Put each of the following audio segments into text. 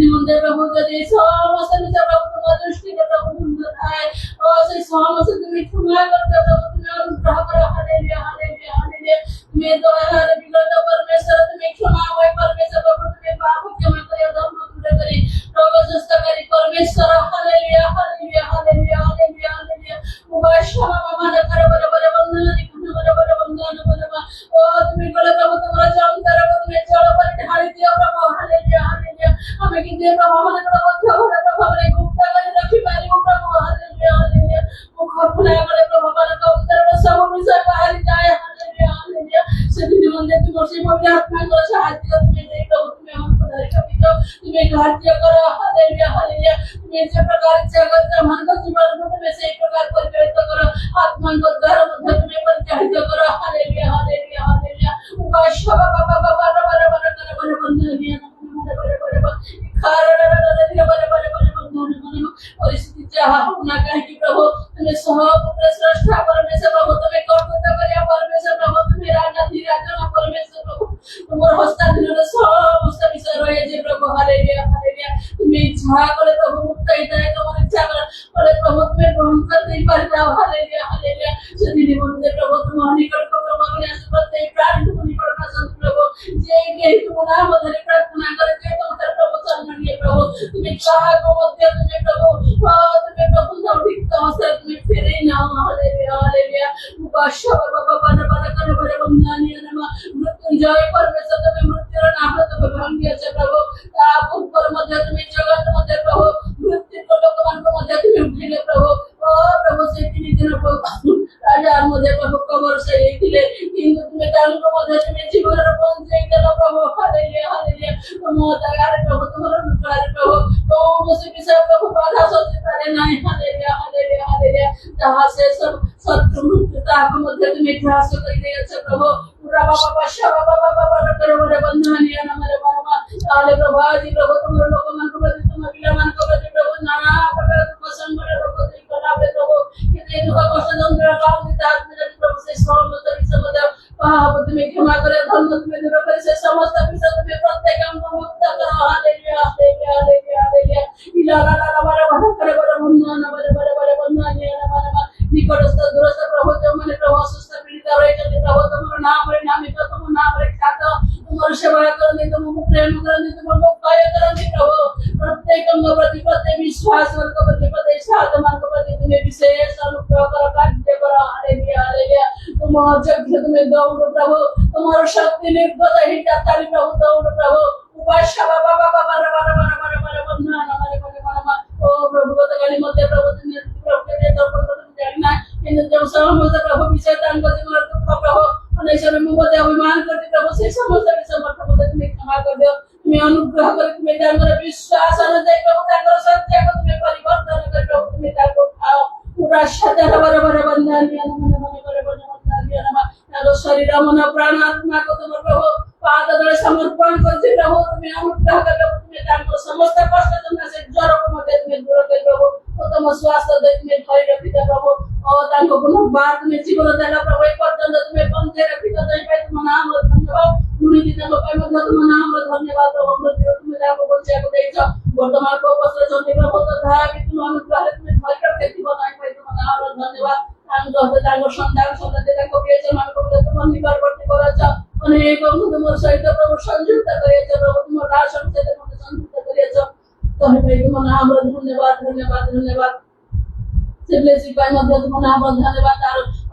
ନିମନ୍ତେ ପ୍ରଭୁ ଯଦି ସମସ୍ତ ବିଷୟ ପ୍ରଭୁ ତୁମ ଦୃଷ୍ଟିରେ ପ୍ରଭୁ ସୁନ୍ଦର ଥାଏ ଓ ସେଇ ସମସ୍ତ ତୁମେ କ୍ଷମା କରିଛ ପ୍ରଭୁ ତୁମେ ଅନୁଗ୍ରହ କର ହାଲେଲୁୟା ହାଲେଲୁୟା ହାଲେଲୁୟା ତୁମେ ଦୟାର ବିଗତ ପରମେଶ୍ୱର ତୁମେ କ୍ଷମାମୟ ପରମେଶ୍ୱର ପ୍ରଭୁ ତୁମେ ପାପ କ୍ଷମା କରି ଧର୍ମ ଦୂର କରି ରୋଗ ସୁସ୍ଥକାରୀ ପରମେଶ୍ୱର hallelujah hallelujah hallelujah hallelujah hallelujah ଉପାସନା ମାନ କର ବର ବର ବନ୍ଦନ ବର ବର ବନ୍ଦନ ବର ଓ ତୁମେ କଲେ ପ୍ରଭୁ ତୁମର ଚମତ୍କାର ତୁମେ ଜଳ ପରି ଢାଳି ଦିଅ ପ୍ରଭୁ ହାଲେଲୁୟା ହାଲେଲୁୟା ଆମେ କିନ୍ତୁ ଏ ପ୍ରଭୁ ମାନଙ୍କର ମଧ୍ୟ ଘର ପ୍ରଭାବରେ ଗୁପ୍ତ କରି ରଖିପାରିବୁ ପ୍ରଭୁ ହାଲେଲୁୟା ହାଲେଲୁୟା ମୁଖ ଖୋଲା କଲେ ପ୍ରଭୁ ମାନଙ୍କ ଅନ୍ତରର ସବୁ ବିଷୟ ବାହାରି ଯାଏ ହାଲେଲୁୟା ହାଲେଲୁୟା ସେଥି ନିମନ୍ତେ ତୁମର ସେଇ ପବିତ୍ର ଆତ୍ମାଙ୍କର ସାହାଯ୍ୟ ତୁମେ ଦେଇ ପ୍ରଭୁ ତୁମେ ଆମକୁ ଧରି ରଖିଛ ତୁମେ କାର୍ଯ୍ୟ କର ହାଲେଲୁୟା ହାଲେଲୁୟା ତୁମେ ଯେ ପ୍ରକାର ଇଚ୍ଛା କରିଛ ମାନଙ୍କ ଜୀବନକୁ ତୁମେ ସେଇ ପ୍ରକାର ପରିଚାଳିତ କର ଆତ୍ମାଙ୍କ ଦ୍ୱାରା ମଧ୍ୟ ତୁମେ ପରିଚାଳିତ କର ହାଲେଲୁୟା ହାଲେଲୁୟା ହାଲେଲୁୟା ଉପାସ ବାବା ବାବା ବର ବର ବର କର ବର ବନ୍ଦନ ଦିଅ परिस्थिति चाह होना कहीं प्रभु तुम्हें सहपुत्र श्रेष्ठ परमेश्वर प्रभु तुम्हें कर्तृत्व करिया परमेश्वर प्रभु तुम्हें राजा धीराजन परमेश्वर प्रभु तुम्हारे हस्ताधीन समस्त विषय रहे जे प्रभु हालेलुया हालेलुया तुम्हें इच्छा करे प्रभु मुक्त हिताय तुम्हारी इच्छा करे प्रभु तुम्हें ग्रहण कर दे पारता हालेलुया हालेलुया सदी निमंते प्रभु तुम्हारे निकट को प्रभु ने प्रत्येक प्राणी तुम निकट का संत प्रभु जे के तुम नाम धरे प्रार्थना करे जे तुम्हारे प्रभु शरणिए प्रभु तुम्हें चाह को मध्य तुम्हें प्रभु तुम्हें प्रभु नवदीप अवसर तुम्हें फिरे ना हालेलुया हालेलुया उपास्य बाबा बाबा बाबा कर बरे बंदानी नम मृत्युंजय परमेश्वर तुम्हें मृत्युर नाम तुम्हें भांग्य से प्रभु आप ऊपर मध्य तुम्हें जगत मध्य प्रभु मृत्यु को लोकमान को मध्य तुम्हें उठिले प्रभु ओ प्रभु से तीन दिन प्रभु राजा मध्य प्रभु कबर से लेथिले किंतु तुम्हें तांको मध्य तुम्हें जीवन रो पहुंचाई देला प्रभु हालेलुया हालेलुया तुम दयार प्रभु तुम्हारे अनुग्रह प्रभु तो मुझे विषय प्रभु बाधा सोचे पारे नहीं हालेलुया हालेलुया हालेलुया जहां से सब शत्रु मृत्युता को मध्य तुम्हें ध्यास कर दिया से प्रभु पूरा बाबा बाबा बाबा बाबा करो बड़े बंधन या हमारे बाबा आले प्रभु जी प्रभु तुम्हारे लोक मन को प्रति तुम अगला मन को प्रति प्रभु नाना प्रकार तुम संबंध लोग को कला प्रभु कि दुख कष्ट दंद्र काम दिता प्रभु से समस्त विषय मध्य पाप तुम्हें क्षमा करे धर्म तुम्हें दूर करे से समस्त विषय तुम्हें प्रत्येक हम को मुक्त करो हालेलुया हालेलुया हालेलुया हालेलुया इला ला ला बड़ा बड़ा करे बड़ा बंधन बड़े बड़े बड़े बंधन या हमारा निकटस्थ दूरस्थ प्रभु जो मन प्रभु सुस्त पीड़ित रहे जल्दी प्रभु तुम्हारा नाम रे नामित तुम नाम रे ख्यात तुम्हारा सेवा करने तुमको प्रेम करने तुमको काय करने प्रभु प्रत्येक अंग प्रति प्रत्येक विश्वास वर्ग प्रति प्रत्येक साधमान को प्रति तुम्हें विशेष अनुग्रह करो कार्य करो हालेलुया हालेलुया तुम जग तुम्हें दौड़ प्रभु तुम्हारा शक्ति निर्गत ही जाता प्रभु दौड़ प्रभु उपास्य बाबा बाबा बाबा बाबा बाबा बाबा बंधन हमारे बड़े बड़ा ओ प्रभु को गली मध्य प्रभु तुम्हें प्रभु के दौड़ जानना इन जब समस्त प्रभु विषय दान को तुम्हारा प्रभु अनेशर में मध्य अभिमान करते प्रभु से समस्त विषय प्रभु तुम्हें क्षमा कर दो तुम्हें अनुग्रह कर तुम्हें जानवर विश्वास अनुसार प्रभु ताकर सत्य को तुम्हें परिवर्तन कर प्रभु तुम्हें ताको उठाओ पूरा शतर बड़े बड़े बंधन या मन मन बड़े बड़े बंधन या नमा ताको शरीर मन प्राण आत्मा को तुम्हारे प्रभु पाद तले समर्पण करते प्रभु तुम्हें अनुग्रह कर प्रभु तुम्हें ताको समस्त कष्ट तुमने से ज्वर को मध्य तुम्हें दूर कर प्रभु तो तुम स्वास्थ्य दे तुम्हें धैर्य रखिता प्रभु और ताको पुनः बात में जीवन देला प्रभु एक पर्यंत तुम्हें पंजे रखिता दे पे तुम नाम धन्यवाद मुनि दिन को पे मध्य तुम नाम धन्यवाद प्रभु मृत्यु तुम्हें ताको बोलचे को देइछ वर्तमान को उपस्थित जति प्रभु तथा कि तुम अनुग्रह तुम्हें धैर्य रखिता बनाई पे तुम नाम धन्यवाद ताको संतान संतति ताको प्रियजन मान को तुम निकटवर्ती कराछ अनेक तुम सहित प्रभु संयुक्त करियछ प्रभु तुम राशन से तुम संयुक्त करियछ तो हे भाई तुम नाम धन्यवाद धन्यवाद धन्यवाद सिबले सिपाही मध्य तुम नाम धन्यवाद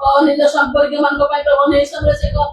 और निज संपर्क मान को पाई प्रभु ने समय से को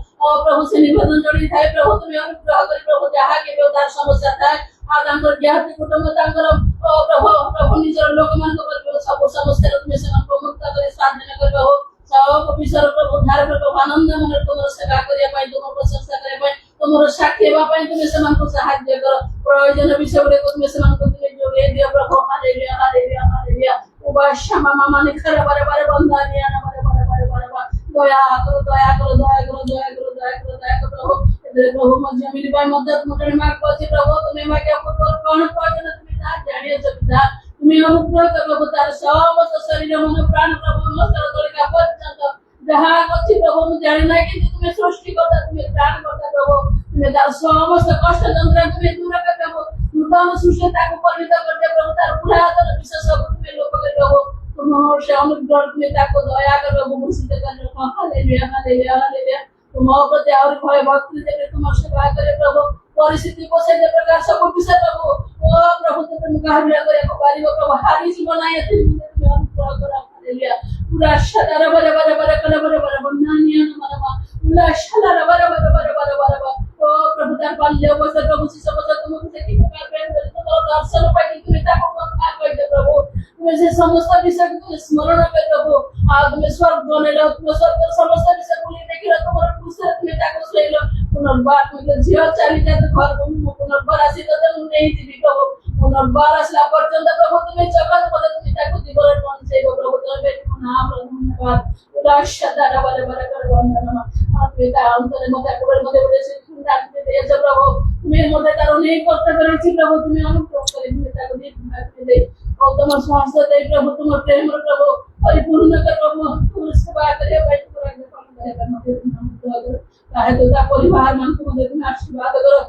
प्रभु से निवेदन जोड़ी थाए प्रभु तुम्हें अनुग्रह करी प्रभु जहाँ के व्यवहार समस्या थाए आदांकर ज्ञाति कुटुंब तांकर प्रभु प्रभु निज लोक मान को प्रभु सब समस्या तुम्हें से मन को मुक्त करे स्वाधीन कर प्रभु सब विषय प्रभु उद्धार प्रभु आनंद मन तुम सेवा करिया पाई तुम प्रशंसा करिया पाई तुमरो साक्षी हेबा पाई तुम्हें से मन को सहायता कर प्रयोजन विषय रे तुम्हें से मन को तुम्हें जोड़े दियो प्रभु हालेलुया हालेलुया हालेलुया उपास्य मामा माने खरे बारे बारे बंधन या ना बारे बारे बारे बारे दया करो दया करो दया करो दया करो दया करो दया करो प्रभु प्रभु मध्य मिली पाई मदद मुकरे माग पछी प्रभु तुम्हें मागे कोण प्रयोजन तुम्हें ना जानिए सुविधा तुम्हें अनुग्रह कर प्रभु तार समस्त शरीर मन प्राण प्रभु मस्तर तोलिका पर्यंत जहाँ अछि प्रभु मैं जानि ना कि तुम्हें सृष्टि करता तुम्हें प्राण करता प्रभु तुम्हें तार समस्त कष्ट दंद्र तुम्हें दूर कर प्रभु पुनरुत्थान सुशेताको परिणत गर्ने प्रभु तार पुरातन विश्वास तुमे लोक गरे प्रभु तुमहर से अनुग्रह तुमे ताको दया कर प्रभु भूषित कर रखो हालेलुया हालेलुया हालेलुया तुमहर प्रति और भय भक्ति देके तुमहर सेवा करे प्रभु परिस्थिति को से प्रकार सब विषय प्रभु ओ प्रभु तुम मुकाबला करे को पारिबो प्रभु हारी जीवन आए तुमे अनुग्रह कर हालेलुया पूरा शतर बरे बरे बरे कले बरे बरे बन्नानिया नमः पूरा शतर बरे बरे बरे बरे बरे ओ प्रभु तार पाल्य बसे प्रभु शिष्य बसे तुमको से की प्रकार प्रेम करे तो दर्शन पाई तुमे ताको कथा कहते प्रभु तुमे से समस्त विषय को स्मरण कर प्रभु आ तुमे स्वर्ग बने लो तुमे स्वर्ग समस्त विषय को देखि र तुमर पुस्तक तुमे ताको सैलो पुनर्बार तुमे जीव चालित घर को पुनर्बार आसी तो नहीं जीवी प्रभु पुनर्बार असला पर्यंत प्रभु तुमे जगत पद तुमे ताको जीवन मन से प्रभु तुमे नाम धन्यवाद राशदा बरे बरे कर वंदन आपे ता अंतर मते पुरे मते बडे से तुमे दे प्रभु तुमे मते तारो नहीं करते परछि प्रभु तुमे अनुग्रह करे तुमे ताको दे और तुम स्वास्थ्य दे प्रभु तुम प्रेम प्रभु परिपूर्ण कर प्रभु तुम सेवा करे भाई पूरा करे मते अनुग्रह कर काहे तो ता परिवार मन को मते तुम आशीर्वाद करो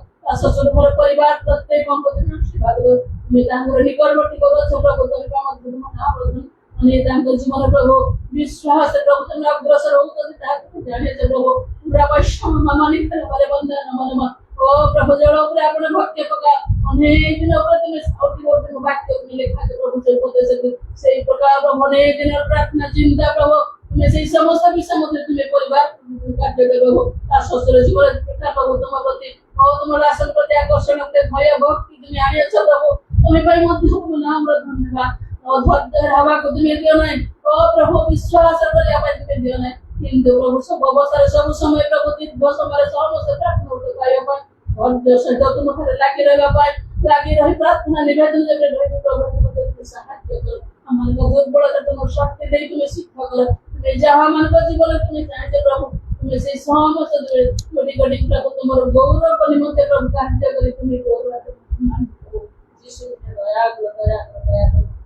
ससुर मोर परिवार प्रत्येक को तुम आशीर्वाद करो तुमे तांगर निकटवर्ती करो प्रभु तुम मत तुम नाम अनि तांको जीवन प्रभु विश्वास प्रभु तुम अग्रसर हो तो ताको जाने से प्रभु पूरा वैष्णव मामानी कर बरे वंदन नमः ओ प्रभु जड़ ऊपर आपण भक्ति पका अनेक दिन ऊपर तुम साउटी बोलते वाक्य में लिखा है प्रभु से पोते से प्रकार प्रभु अनेक दिन प्रार्थना चिंता प्रभु तुम्हें से समस्त विषय मते तुम्हें परिवार कार्य करो ता ससुर जीवन प्रकार प्रभु तुम प्रति ओ तुम राशन प्रति आकर्षण करते भय भक्ति तुम्हें आनिया छ प्रभु तुम्हें पर मध्य नाम धन्यवाद और धैर्य हवा को तुम्हें दियो नहीं ओ प्रभु विश्वास कर या तुम्हें दियो नहीं किंतु प्रभु सब अवसर सब समय प्रभु दीर्घ समय समस्त प्रार्थना उठो पायो पर और जैसे तो तुम खरे लागी रहबा पाए लागी रही प्रार्थना निवेदन जब रही प्रभु तुम सहायता करो हमन को बहुत बड़ा तुम शक्ति दे तुम्हें शिक्षा करो तुम्हें जहां मन को जीवन तुम्हें चाहते प्रभु तुम्हें से समस्त छोटी छोटी प्रभु तुम्हारे गौरव को निमंत्रण प्रभु कार्य करे तुम्हें गौरव यीशु ने दया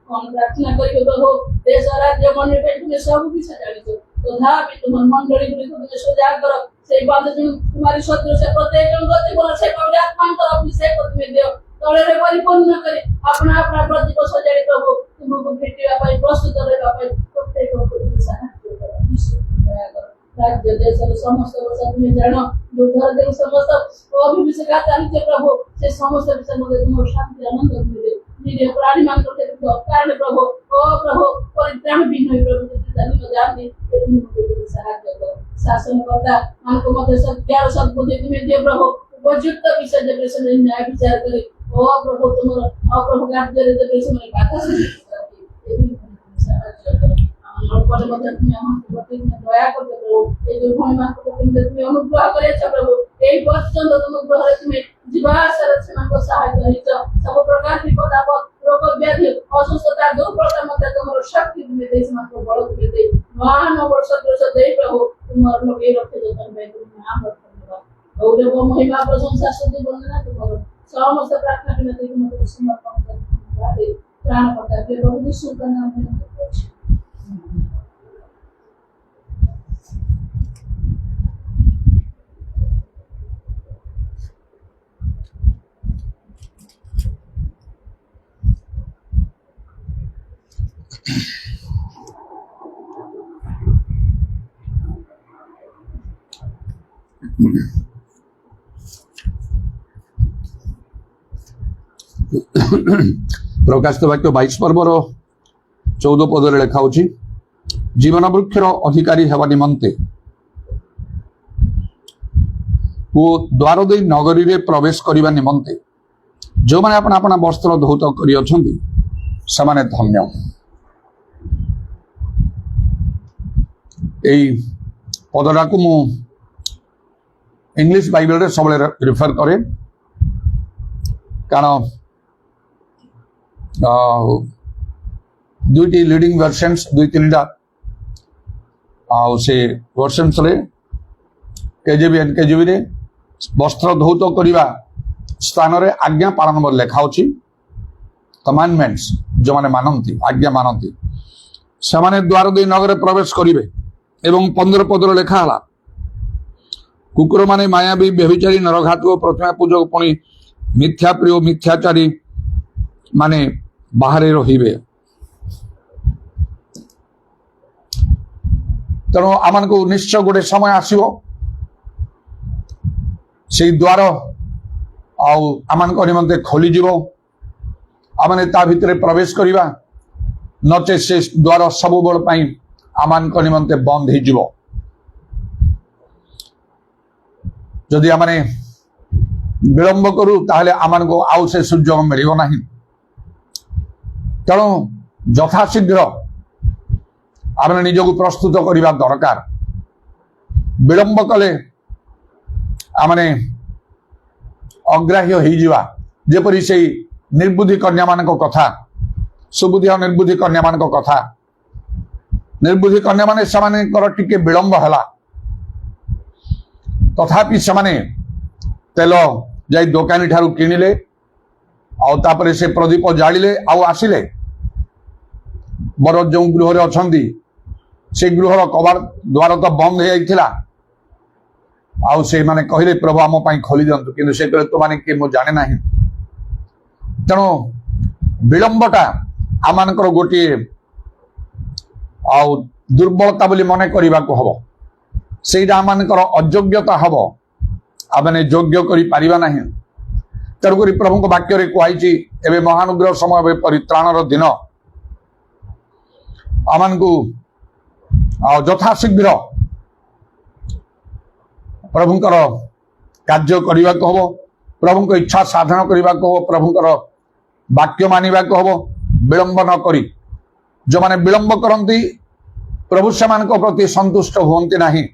हम प्रार्थना करियो प्रभु देश राज्य मन में तुम्हें सब कुछ जानितो तथापि तुम मंडली को तुम्हें सजाग करो से बात तुम्हारी शत्रु से प्रत्येक जन गति बोला से पवित्र आत्मा तो अपनी से को तुम्हें दियो तळे रे परिपूर्ण करे अपना अपना प्रति को सजाई प्रभु तुमको भेटिया पाई प्रस्तुत रहबा पाई प्रत्येक को तुम्हें सहायता करो यीशु दया करो राज्य देश समस्त वर्ष तुम्हें जानो दुर्धर देव समस्त अभिषेक चालित प्रभु से समस्त विषय मध्ये तुम शांति आनंद मिले निरे प्राणी मान करते कारण प्रभु ओ प्रभु परित्राण बिनय प्रभु जानि जानि तुम सहायता करो शासन करता मान को मध्य सत्य सद्बुद्धि तुम्हें दे प्रभु उपयुक्त विषय जब से न्याय विचार करे ओ प्रभु तुम प्रभु कार्य रे जब से मन बाधा से और पर मध्य तुम्हें हम प्रति दया कर प्रभु ए जो भय मान को तुम्हें अनुग्रह करे छ प्रभु ए वचन तुम अनुग्रह रे तुम्हें जीवास रचना को सहायता हित सब प्रकार विपद आपद रोग व्याधि असुस्थता दुर्बलता मध्य तुमरो शक्ति तुम्हें देश मान को बल तुम्हें दे महान वर्ष दृश्य दे प्रभु तुमर लोग ए रखे जतन में तुम नाम धन्यवाद गौरव महिमा प्रशंसा स्तुति वंदना तुमरो समस्त प्रार्थना विनती तुमको समर्पण करते प्राण पड़ता है प्रभु यीशु का नाम में प्रकाशित वाक्य 22 पर्वर 14 पद लेखा होची जीवन वृक्षर अधिकारी हेबा निमंते वो द्वार दे नगरी रे प्रवेश करिबा निमंते जो माने अपना अपना वस्त्र धौत करि अछंती समाने धन्य एई पदडा को मु इंग्लिश बाइबल रे सबले रेफर करे कारण दुईटी लीडिंग वर्जन्स दुई तीनटा से वर्जन्स रे केजेबी एनकेजेबी रे वस्त्र धौत करिबा स्थान रे आज्ञा पालन बोल लेखा होची कमांडमेंट्स जो माने मानंती आज्ञा मानंती समाने द्वार दे नगर प्रवेश करिवे एवं 15 पद लेखा हला कुकुर माने मायावी व्यभिचारी नरघातु प्रतिमा पूजक पुणी मिथ्या प्रिय मिथ्याचारी माने बाहर रहिबे तेणु आम को निश्चय गोटे समय आसो से द्वार आम निमंते खोलीज आम ता भितर प्रवेश करवा नचे से द्वार सब बेल आम निमंते बंद हो जदि आम विलंब करूँ ताहले आम को आउ से सुযোগ मिल ना तेणु यथाशीघ्र आम निजक प्रस्तुत करने दरकार विलंब कले आमने अग्राह्य हो जेपरी से निर्बुद्धि कन्या मान कथा सुबुद्धि और निर्बुद्धि कन्या मान कथा निर्बुद्धि कन्या माने से टिके विलंब है तथापि से तेल जाई दोकानी ठारू किणिले आउे से प्रदीप जाड़े आसिले बर जो गृह अच्छा से गृहर कबाड़ द्वार तो बंद हो जाता आउ से माने कहले प्रभु आम खोली दिंतु कि से कहले तो माने कि जाने ना तेणु विलंबटा आम गोटे आउ दुर्बलता बोली मन करने को हम से आम अयोग्यता हम आमने योग्य करना तेणुक प्रभु वाक्य कहुई एवं महानुग्रह समय परित्राणर दिन आम को यथाशीघ्र प्रभुंकर कार्य करने को हम प्रभु इच्छा साधन करने को हम प्रभुंकर वाक्य मानवा को हम विलंब न करी जो माने विलंब करती प्रभु से प्रति संतुष्ट हुंती नहीं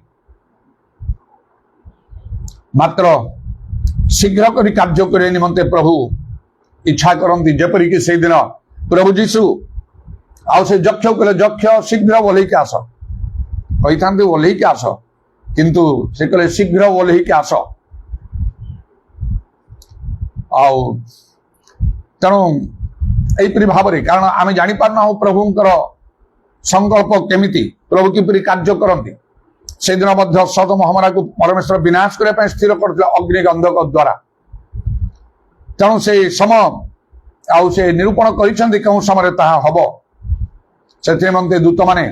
मात्र शीघ्र करी कार्य करने निमंते प्रभु इच्छा करती जेपरिक से दिन प्रभु जीशु आउ से यक्ष कहले यक्ष शीघ्र ओल्हे के आस कही था ओल्हे के आस किंतु से कहले शीघ्र ओल्हे के आस तेणु यहीपरि भाव में कारण आम जापारना हूँ प्रभुंकर संकल्प केमिति प्रभु किपरि कार्य करती से दिन सदम हमरा को परमेश्वर विनाश करने स्थिर करते अग्निगंधक द्वारा तेणु से समय आउ से निरूपण कर समय हम से निमंते दूत माने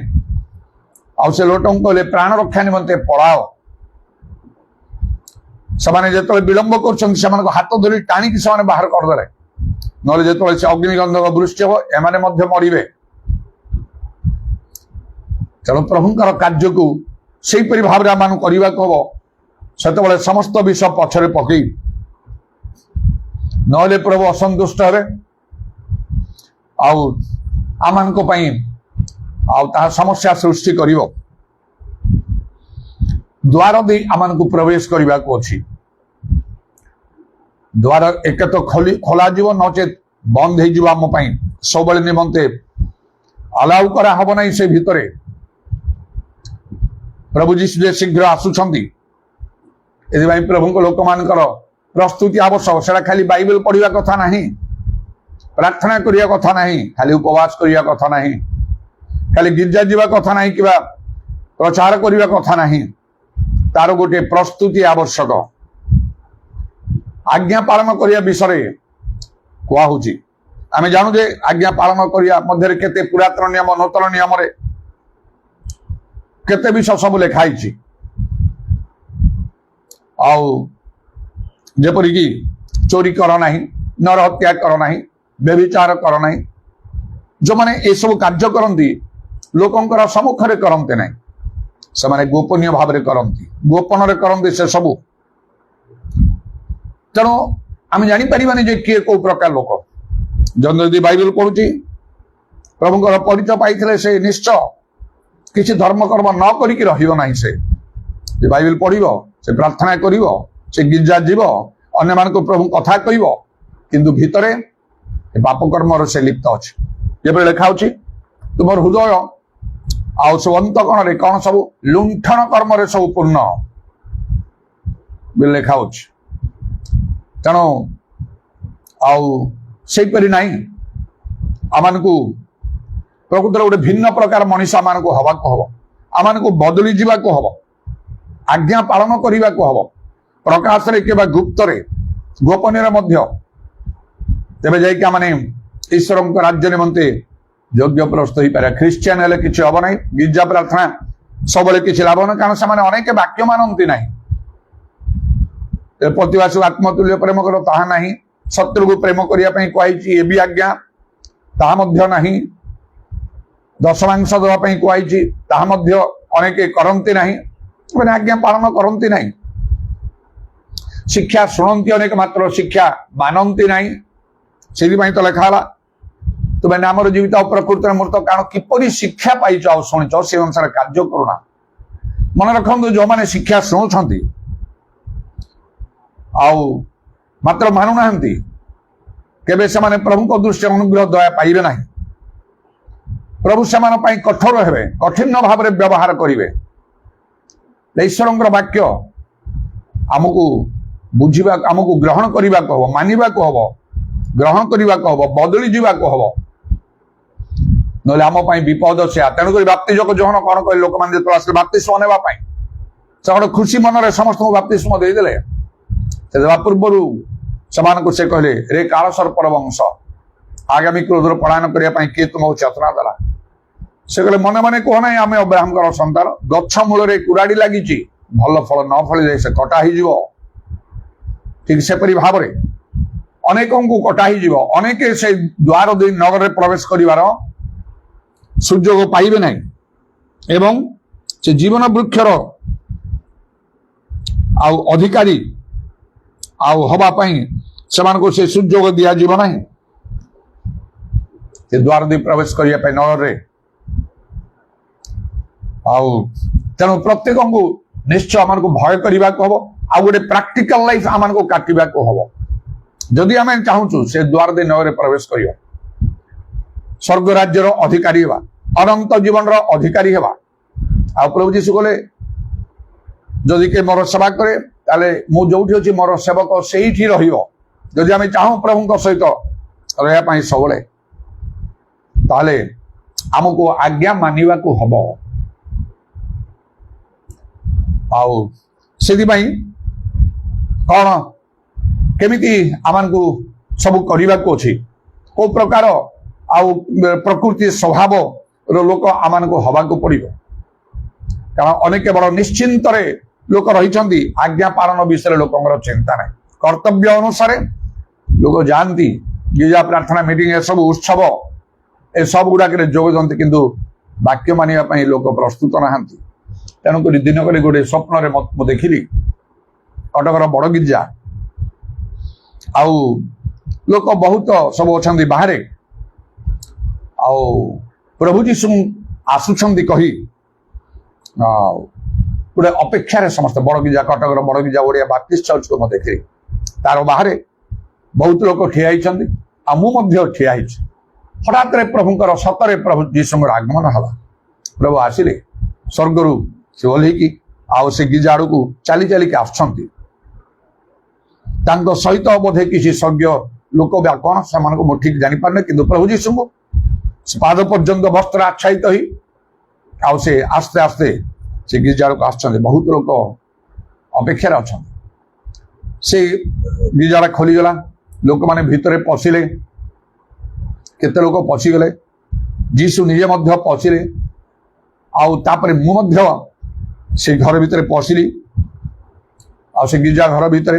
आउ से लोट कहले प्राण रक्षा निमंते पलाओ से विलंब कर हाथ धरी टाणिक से बाहर करदे ना जो से अग्निगंधक वृष्टि हम एमाने मरे तेणु प्रभुंकर कार्य को से भाव में आम करने को हम से समस्त विषय पछरे पकई नले प्रभु असंतुष्ट हे आम समस्या सृष्टि कर द्वार दे आम को प्रवेश करने को अच्छी द्वार एक तो खोल नचे बंद होम सब निमंते अलाउ करा हब ना से भितरे प्रभु जीशु शीघ्र आसुंच प्रभु लोक मान प्रस्तुति आवश्यक से खाली बाइबल पढ़ा कथा नहीं प्रार्थना करने कथा नहीं खाली उपवास करने कथा नहीं खाली गिरजा जावा कथा नहीं कि प्रचार करने कथा नहीं तार गोटे प्रस्तुति आवश्यक आज्ञा पालन करने विषय कहुची आम जानू जे आज्ञा पालन करने मध्य केते पुरातन नियम नूतन नियम केते विषय सब लिखाई जेपरिक चोरी कर ना नर हत्या कर ना व्यभिचार कर ना जो मैंने ये सब कार्य करती लोकंकर सम्मुखें करते ना से गोपनीय भाव में करती गोपन करते से सब तेणु आम जापारे जे किए कौ प्रकार लोक जदि बाइबल पढ़ुची प्रभुंकर परिचय पाई से निश्चय किसी धर्म कर्म न करिकी रहिबो नाही से बाइबल पढ़िबो से प्रार्थना करिबो से गिरजा जीव अन्य मान को प्रभु कथा कहिबो किंतु भितरे पाप कर्म से लिप्त अच्छे जब लिखा होची तुम हृदय आउ सब अंतकण रे कौन सब लुंठन कर्म रे सब पूर्ण लिखा होची तेणु आईपरि ना आम को प्रकृतर गोटे भिन्न प्रकार मनीष आम को हवा को हम आम को बदली जावा को हम आज्ञा पालन करने को हम प्रकाश रे के गुप्त रे गोपनीय तेज जामें ईश्वर राज्य निमंते योग्य प्रस्तुत हो पारे ख्रीस्टियान हेले किसी हम ना गिर्जा प्रार्थना सब किसी लाभ ना कारण से अनेक वाक्य मानती ना प्रतिवासी आत्मतुल्य प्रेम कर ताहा नहीं शत्रु को प्रेम करने कहुई ये भी आज्ञा ताहा नहीं दशमांश देवाई कहुई ताहा अनेक करती ना मैंने आज्ञा पालन करती ना शिक्षा शुणती अनेक मात्र शिक्षा मानती ना से तो लिखाला तुम्हें नाम जीवित प्रकृत मूर्त कारण किपरि शिक्षा पाइच आ शुणिच से अनुसार कार्य करूना मन रखु जो मैंने शिक्षा शुणुंट मात्र मानुना केबे से माने प्रभु को दृष्टि अनुग्रह दया पाइबे ना प्रभु से कठोर हेबे कठिन भाव में व्यवहार करेंगे ईश्वर वाक्य आमको बुझा आमको ग्रहण करने को हम मानवा को हम ग्रहण करने को हम बदली जावा को हम ना आम विपद से तेणुक बाप्तिजक जोहन कौन कहे लोक मैंने जो आसे बाप्तिस्म नापी से गोटे खुशी मन में समस्त बाप्तिस्म देदेले देवा पूर्वर से कहले रे काल सर्पर वंश आगामी क्रोधर पलायन करने किए तुमको चेतना देला से कहले मन मन कहना आम अब्राहम संतान गछ मूल कुराड़ी लगी भल फल न फल जाए से कटा हो ठीक सेपरी भाव में अनेक को कटा हो अनेक से द्वार दे नगर में प्रवेश कर सुजोग पाइबे ना एवं से जीवन वृक्षर अधिकारी आवापाई से सुजोग दिया जीव ना द्वार दे प्रवेश करने नगर में तेणु प्रत्येक को निश्चय आम को भय करने को हम आ गए प्राक्टिकल लाइफ आम को काटवा को हम जदि आम चाहूँ से द्वार दे नगर में प्रवेश कर स्वर्ग राज्यर अधिकारी हवा अनंत जीवन अधिकारी हवा आ प्रभु जीशु कहले जदि के मोर सेवा करे ताले मु जोठी अछि मोर सेवक सेठी रहियो जदि आम चाहूँ प्रभु सहित रहा सबले ताले आमको आज्ञा मानिबा को हबो से कौन केमिति आमान को सब करने को अच्छी को प्रकार प्रकृति स्वभाव लोक आमान को हवा को पड़ो कारण अनेक बड़ निश्चिंत लोक रही आज्ञा पालन विषय लोक चिंता ना कर्तव्य अनुसार लोक जाती गिरजा प्रार्थना मीटिंग सब उत्सव ए सब गुड़ाक जोग दिखते किंतु वाक्य मानिबा लोक प्रस्तुत ना तेणुक दिनक गोटे स्वप्न मुझे देखिली कटकर बड़ गिरजा लोक बहुत सब अच्छा बाहर प्रभु जीशु आसुंच कही गोटे अपेक्षा समस्त बड़ गिरजा कटकर बड़ गिरजा ओडिया बाप्टिस्ट चर्च को मुझे देखिली तार बाहर बहुत लोग ठिया मुझे ठिया हठात प्रभुंर सतरे प्रभु जीशु आगमन है प्रभु आसिले स्वर्गरू से ओह्लैकी से गिरजा आड़ को चली चलिक आसुंच सहित बोधे किसी स्वर्गीय लोक बा कौन से मुझे ठीक जापारे कि प्रभु जीशु को पाद पर्यंत वस्त्र आच्छादित हो से आस्ते आस्ते से गिरजा आड़ को आसुँच बहुत लोग अपेक्षार अच्छा से गिरजा खोलीगला लोक मैंने भितर पशिले केते लोक पशिगले जीशु निजे पशिले आउे मुझे से घर भितर पशिली से गिरजा घर भितर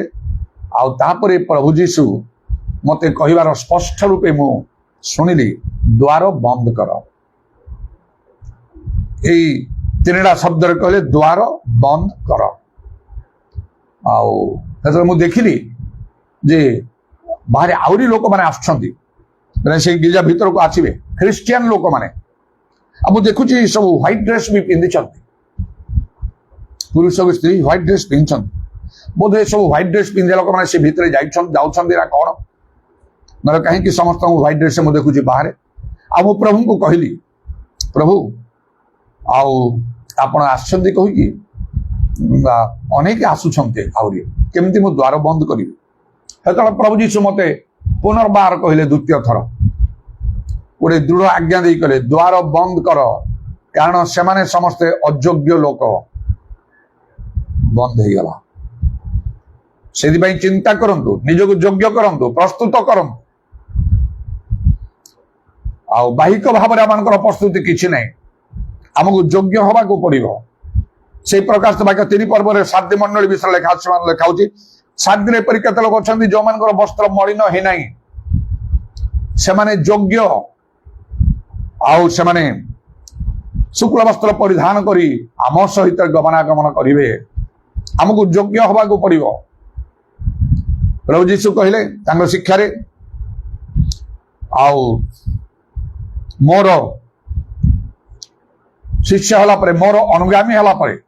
आउे प्रभु जीशु मत कहबार स्पष्ट रूपे मु शुणिली द्वार बंद कर तीनटा शब्द कहले द्वार बंद कर मु देखिली जे बाहर आहरी लोक मैंने आसुँच से गिरजा भीतर को आसवे ख्रीस्टियान लोक मैंने अब देखुची सब व्हाइट ड्रेस भी पिंधि पुरुष को स्त्री व्हाइट ड्रेस पिंधि बोधे सब व्हाइट ड्रेस पिंधे लोक मैंने से भितर जाऊँ कौन ना कहीं समस्त व्हाइट ड्रेस से मुझे देखुची बाहर मु प्रभु को कहली प्रभु आपण आसुँच कही अनेक आसुँच केमती मु द्वार बंद करी प्रभु जीशु मते पुनर्बार कहले द्वितीय थर गोटे दृढ़ आज्ञा दे कहले द्वार बंद कर कारण से माने समस्ते अयोग्य लोक बंद हो गला से चिंता करंतु निजको योग्य करंतु प्रस्तुत करंतु बाहिक भाव आम प्रस्तुति किसी ना आमको योग्य हवा को पड़ो से प्रकाश वाक्य 3 पर्व साध्य मंडली विषय लिखा साध्य एपरी केते लोक अच्छा जो मान वस्त्र मलिन है ना से योग्य आने शुक्ल वस्त्र परिधान करी आम सहित गमनागमन करेंगे आमको योग्य हवा को पड़ो प्रभु जीशु कहले शिक्षा रे मोर शिष्य हला परे मोर अनुगामी हला परे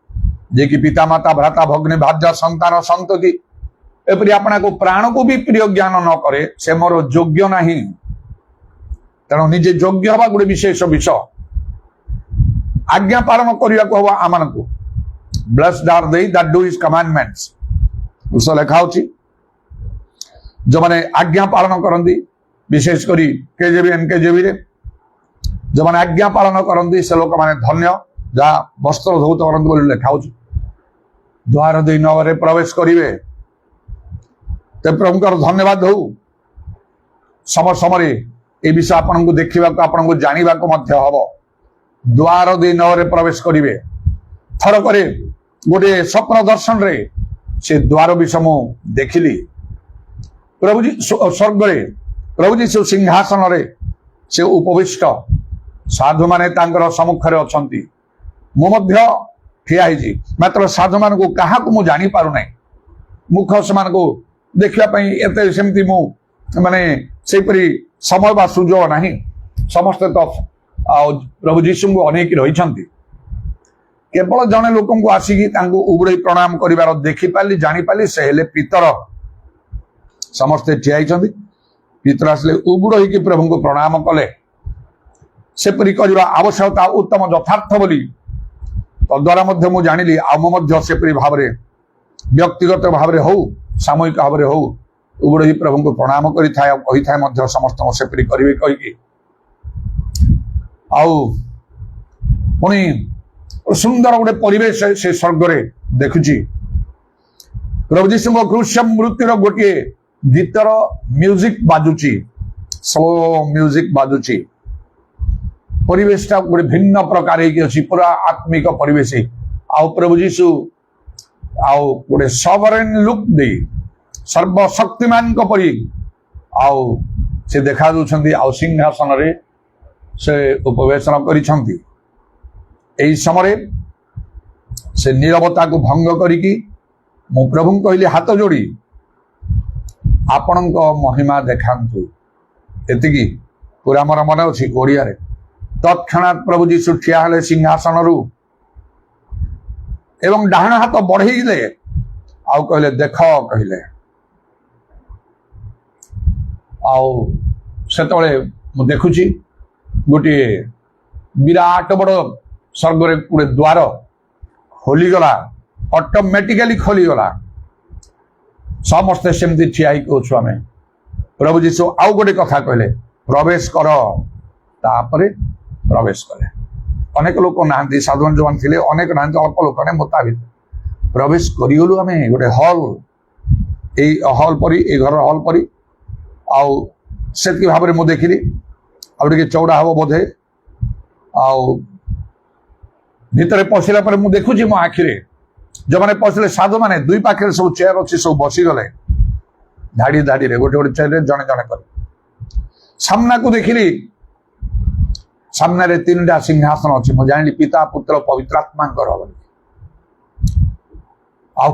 जे कि पिता माता भ्राता भग्नी भाज्य संतान संतति एपरी अपना को प्राण को भी प्रिय ज्ञान न करे से मोर योग्य नहीं तेणु निजे योग्य हवा गोटे विशेष विषय आज्ञा पालन करने को हवा आम को blessed are they that do his commandments उस लिखा होची जो माने आज्ञा पालन करती विशेष करी केजेबी एनकेजेबी रे जो माने आज्ञा पालन करती से लोक माने धन्य जहाँ वस्त्र धौत करते बोली लिखा होची द्वार दे नगरे प्रवेश करिवे ते प्रभुकर धन्यवाद हो समय समय ए विषय आपन को देखा आपन को जानवा हम द्वार दे नगरे प्रवेश करिवे थर करे गोटे स्वप्न दर्शन रे से द्वार विषय मु देखिली प्रभु जी स्वर्ग प्रभु जी सिंहासन रे से उपविष्ट साधु माने तांकर सम्मुख रे अछंती मु मध्य ठिया हिजी मात्र साधु मान को कहा को मु जानी पारु नै मुख समान को देखिया पई एते सेमती मु माने सेपरी समय बा सुजो नाही समस्त तो प्रभु जीशु को अनेक रहिछंती केवल जने लोकन को आसीकी तांको उबड़े प्रणाम करिवार देखि पाली जानी पाली से हेले पितर समस्ते ठिया हिचंती पितर आसले उबुड़ होइकी प्रभु को प्रणाम कले सेपरी करबा आवश्यकता उत्तम यथार्थ बोली तद्वारा मध्य मु जानिली आम मध्य सेपरी भाव रे व्यक्तिगत भाव रे हो सामूहिक भाव रे हो उबुड़ ही प्रभु को प्रणाम करि थाय कहि थाय मध्य समस्त सेपरी करिवे कहिकी आउ पुनी सुंदर गोटे परिवेश से स्वर्ग रे देखुची प्रभु जीशु क्रूश मृत्युर गोटे गीतर म्यूजिक बाजुची स्लो म्यूजिक बाजुची परिवेशटा गोटे भिन्न प्रकार अच्छी पूरा आत्मिक परिवेश आउ प्रभु जीशु आउ गोटे सॉवरेन लुक दे सर्वशक्तिमान परी आउ से देखा दूसरी आउ सिंहासन रे से उपवेशन करिछंती एही समय से नीरवता को भंग करिकी मु प्रभु कहली हाथ जोड़ी आपण महिमा देखांतु एतिकी पूरा मोर मन अच्छी ओडिया रे तत्क्षणात प्रभु जीशु ठिया हेले सिंहासन रु एवं डाहण हाथ बढ़ेले आउ कहले देख कहले आउ सेतबे मु देखुची गोटे विराट बड़ स्वर्ग रे गोटे द्वार खोलीगला ऑटोमेटिकली खोलीगला समस्ते सेमती ठिया कहूँ आम प्रभु जीशु आउ गोटे कथा कहले प्रवेश कर तापरे प्रवेश कले अनेक लोक ना साधारण जो थे अनेक ना अल्प लोक ने मुताबिक प्रवेश करूँ आम गोटे हल हल परी ए घर हल परी आउ से भाव में मुझे देखिली आगे चौड़ा हम बोधे आउ भितर पशिला पर मु देखुची मो आखिरे जो मैंने पशिले साधु माने दुई पाखे सब चेयर अच्छी सब बसीगले धाड़ी धाड़ी रे गोटे गोटे चेयर जड़े जड़े कर सामना को देखिली सामने रे 3टा सिंहासन अच्छी मुझे जानी पिता पुत्र पवित्र आत्मा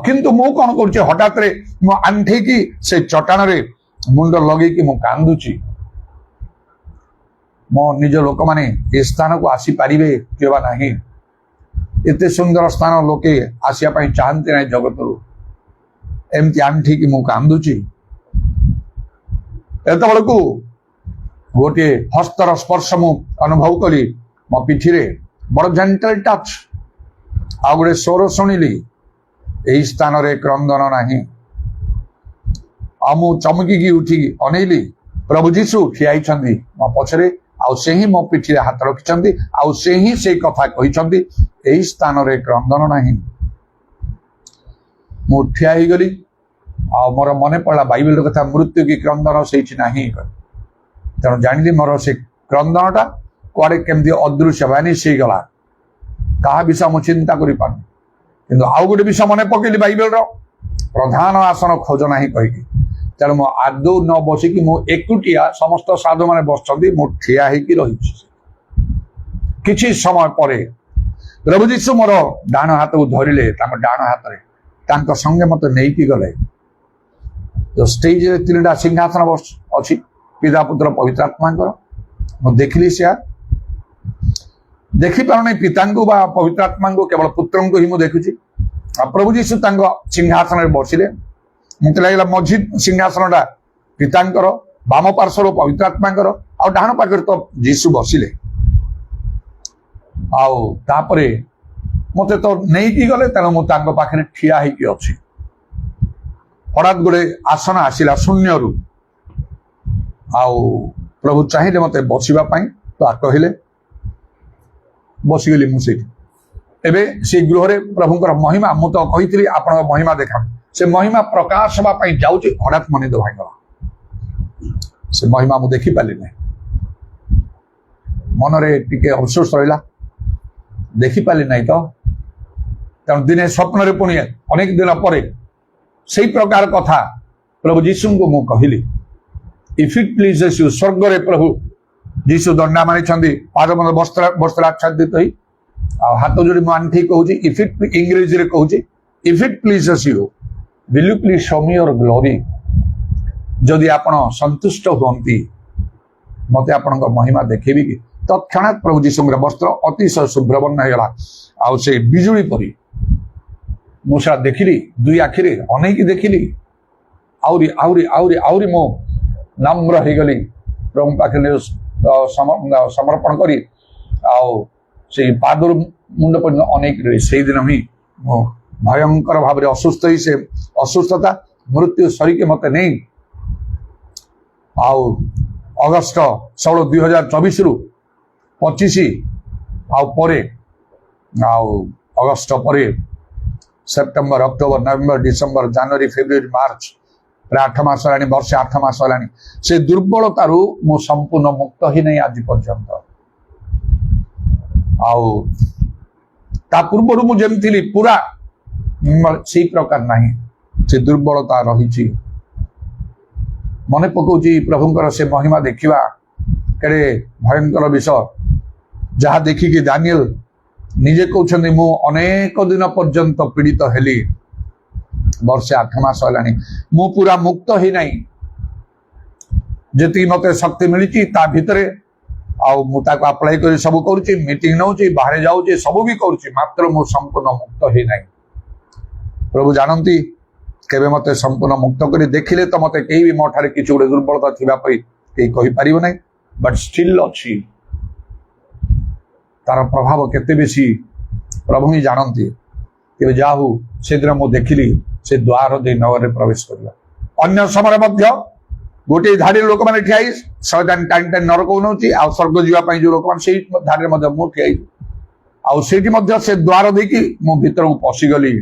किंतु मु कौन कर हठात मु आंठी की से चटाण रे मुंड लगे कि मु कांदुची मो निज लोक माने ए स्थान को आसी पारिबे केबा नहीं एते सुंदर स्थान लोके आसिया पाई चाहते ना जगत रु एमती आंठी की मु कांदुची एत बड़कू गोटे हस्तर स्पर्श मु अनुभव कली मो पिठी रे बड़ जेंटल टच आ गोटे स्वर शुणिली एही स्थान रे क्रंदन नाही आमु चमकी उठी अनेली प्रभु जीशु ठियाई छंदी मो पछरे आउ से ही मो पिठी रे हाथ रखिछंती आउ से ही से कथा कहिछंती एही स्थान रे क्रंदन नाही मु ठिया ही गली आ मोर मने पड़ा बाइबल कथा मृत्यु की क्रंदन सेठी नाही तेणु जानिली मोर से क्रंदनटा कुआडे केमती अदृश्य भैनिश हो गला कहा विषय मु चिंता करि पानी किंतु आउ गोटे विषय मन पकेली बाइबल रो प्रधान आसन खोज ना कहीकि तेणु मो आदौ न बसिकी मु एकुटिया समस्त साधु मैंने बसती मु ठिया होगी रही किछि समय पर प्रभु जीशु मोर डाण हाथ को धरिले डाण हाथ में संगे मत नहीं गले तो स्टेज रे 3टा सिंहासन अच्छी पिता पुत्र पवित्र आत्मा मुझे देखिली से देखी पार नहीं पिता बा पवित्र आत्मा को केवल पुत्र को ही मुझे देखुची प्रभु जीशु सिंहासन में बसिले मत लगे मझी सिंहासन टा पितांकर बाम पार्श्वर पवित्र आत्मा आ डाण पाखे तो जीशु बसिले आउे मत तो नहीं गले तेणु मुझे ठिया होगी अच्छी हठात गोटे आसन आसला शून्य रु प्रभु चाहिए मत बसवाई तो कहले बसीगली मुझे एबे से गृह प्रभुंर महिमा मुझे तो कही आप महिमा देखा से महिमा प्रकाश हाँपाई जाऊँच हठात मन भाईगला से महिमा मुझे देखिपारि ना मनरे टिके अफसोस रहा देखिपारि ना तो तेणु दिने स्वप्न पुणी अनेक दिन पर से प्रकार कथा प्रभु जीशु को मु कहली इफ इट प्लीजेस यू स्वर्ग रे प्रभु जीशु दंडा मानी पाद मत वस्त्र आच्छादित ही हाथ जोड़ी मुझे कहूँ इफ इट इंग्रेजी रे कहूँ if it pleases you will you please show me your glory जदि आपण संतुष्ट हुंती मत आपण महिमा देखेबी कि तत्क्षणात प्रभु जीशु वस्त्र अतिशय शुभ्रवर्ण होगा से बिजुली परी मुझा देखिली दुई आखिरी अनेक देखिली आउरी आउरी आउरी आउरी मो नम्र हो गली प्रभु पाखे समर्पण करी से पादर मुंड पर्यटन अनेक से दिन ही मो भयंकर भाव में असुस्थ ही से असुस्थता मृत्यु सरिके मत नहीं अगस्ट 16 2024 रु 25 अगस्ट पर सेप्टेम्बर अक्टोबर नवेम्बर डिसेम्बर जनवरी फेब्रुआरी मार्च प्राय 8 मास है वर्षे 8 मास है से दुर्बलतारू मु संपूर्ण मुक्त ही नहीं आज पर्यंत पूर्व मुझे पूरा से प्रकार नहीं से दुर्बलता रही मन पकाउची प्रभुंकर से महिमा देखा केड़े भयंकर विषय जहाँ देखिकी दानिएल निजे कहते मु अनेक दिन पर्यंत पीड़ित हेली वर्षे 8 मास है मु पूरा मुक्त ही नहीं जी मत शक्ति मिली ता भितरे आप्लाय कर सब करुच्ची मीटिंग नौ बाहर जाऊँगी सब भी करुच्ची मात्र मु संपूर्ण मुक्त ही नहीं प्रभु जानती केवे मत संपूर्ण मुक्त कर देखिले तो मत कहीं भी मोठारे किसी गोटे दुर्बलता थी कही पार ना बट स्टिल अच्छी तार प्रभाव केते बेसी प्रभु ही जानती कि जाहू से दिन मुझे देखिली से द्वार दे नगर में प्रवेश करला अन्य समय गोटे धाड़ी लोक मैंने ठिया शैतान टाइम टाइम नरक नौ स्वर्ग जावाई जो लोक मैंने धाड़ी मुझे ठिया से द्वार देकी मु भीतर को पशिगली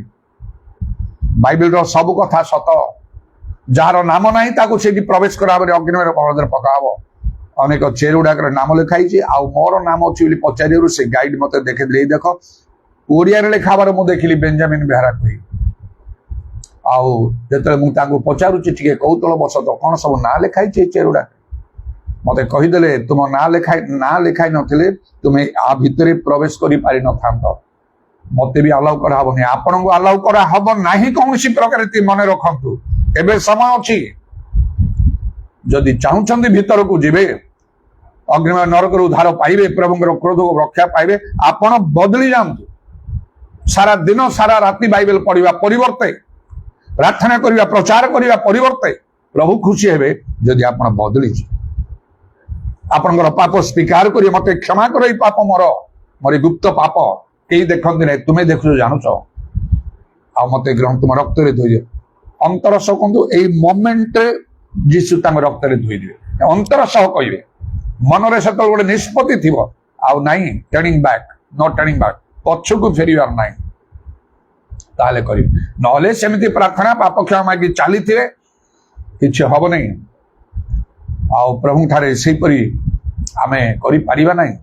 बाइबल सब कथा सत जार नाम ना से प्रवेश करा अग्नि में पकाव अनेक चेयर गुड़ाक नाम लिखाई मोर नाम अच्छी पचार से गाइड मत देखे देख ओडिया लिखा मुझे देखिली बेंजामिन बेहरा कही जो मुझे पचारुची टे कौतूहल बस तो कौन सब ना लिखाई चेयर गुड़ाक मत कहीदे तुम ना लिखाई नथिले तुम्हें आ भितर प्रवेश कर पारि न था मत भी अलाउ कराबनी आपण को अलाउ कराब ना कौन प्रकार मन रखु एवं समय अच्छी जदि चाहते भीतर को जीवे अग्निमय नरक उद्धार पाइबे प्रभुंर क्रोध को रक्षा पाइबे आपण बदली जातु सारा दिन सारा राति बाइबल पढ़ा परिवर्ते प्रार्थना करने प्रचार करने परिवर्ते प्रभु खुशी हेबे जदि आपण बदली आपणकर पाप स्वीकार कर मत क्षमा कर पाप मोर गुप्त पाप कई देखते ना तुम्हें देखु जानूच आ मत तुम रक्त धोई अंतर कहतु यही मोमेंट जीशु रक्त धोई दे अंतर सह कहे मनरे से गोटे निष्पत्ति थी I turning back not turning back पछकू फेरबार ना ताले कर ना सेमती प्रार्थना पाप क्षमा मागी चली कि हम नहीं प्रभु ठारे से ଆମେ କରିପାରିବା ନାହିଁ।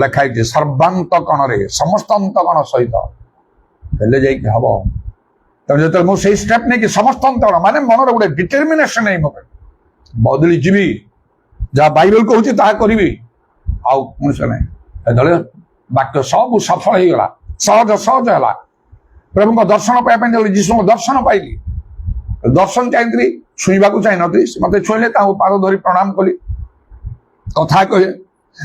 ଲେଖା ହେଇଛି ସର୍ବାନ୍ତକଣରେ ସମସ୍ତ ଅନ୍ତକଣ ସହିତ ହେଲେ ଯାଇକି ହବ। ତେଣୁ ଯେତେବେଳେ ମୁଁ ସେଇ ଷ୍ଟେପ୍ ନେଇକି ସମସ୍ତ ଅନ୍ତକଣ ମାନେ ମନର ଗୋଟେ ଡିଟରମିନେସନ ନେଇ ମୋ ବଦଳି ଯିବି, ଯାହା ବାଇବେଲ କହୁଛି ତାହା କରିବି, ଆଉ ମଣିଷ ନାହିଁ। ସେତେବେଳେ ବାକ୍ୟ ସବୁ ସଫଳ ହେଇଗଲା, ସହଜ ହେଲା। ପ୍ରଭୁଙ୍କ ଦର୍ଶନ ପାଇବା ପାଇଁ ଯେତେବେଳେ ଯୀଶୁଙ୍କ ଦର୍ଶନ ପାଇଲି, ଦର୍ଶନ ଚାହିଁଥିଲି, ଛୁଇଁବାକୁ ଚାହିଁନଥିଲି, ସେ ମତେ ଛୁଇଁଲେ, ତାଙ୍କୁ ପାଦ ଧରି ପ୍ରଣାମ କଲି, କଥା କହିଲେ।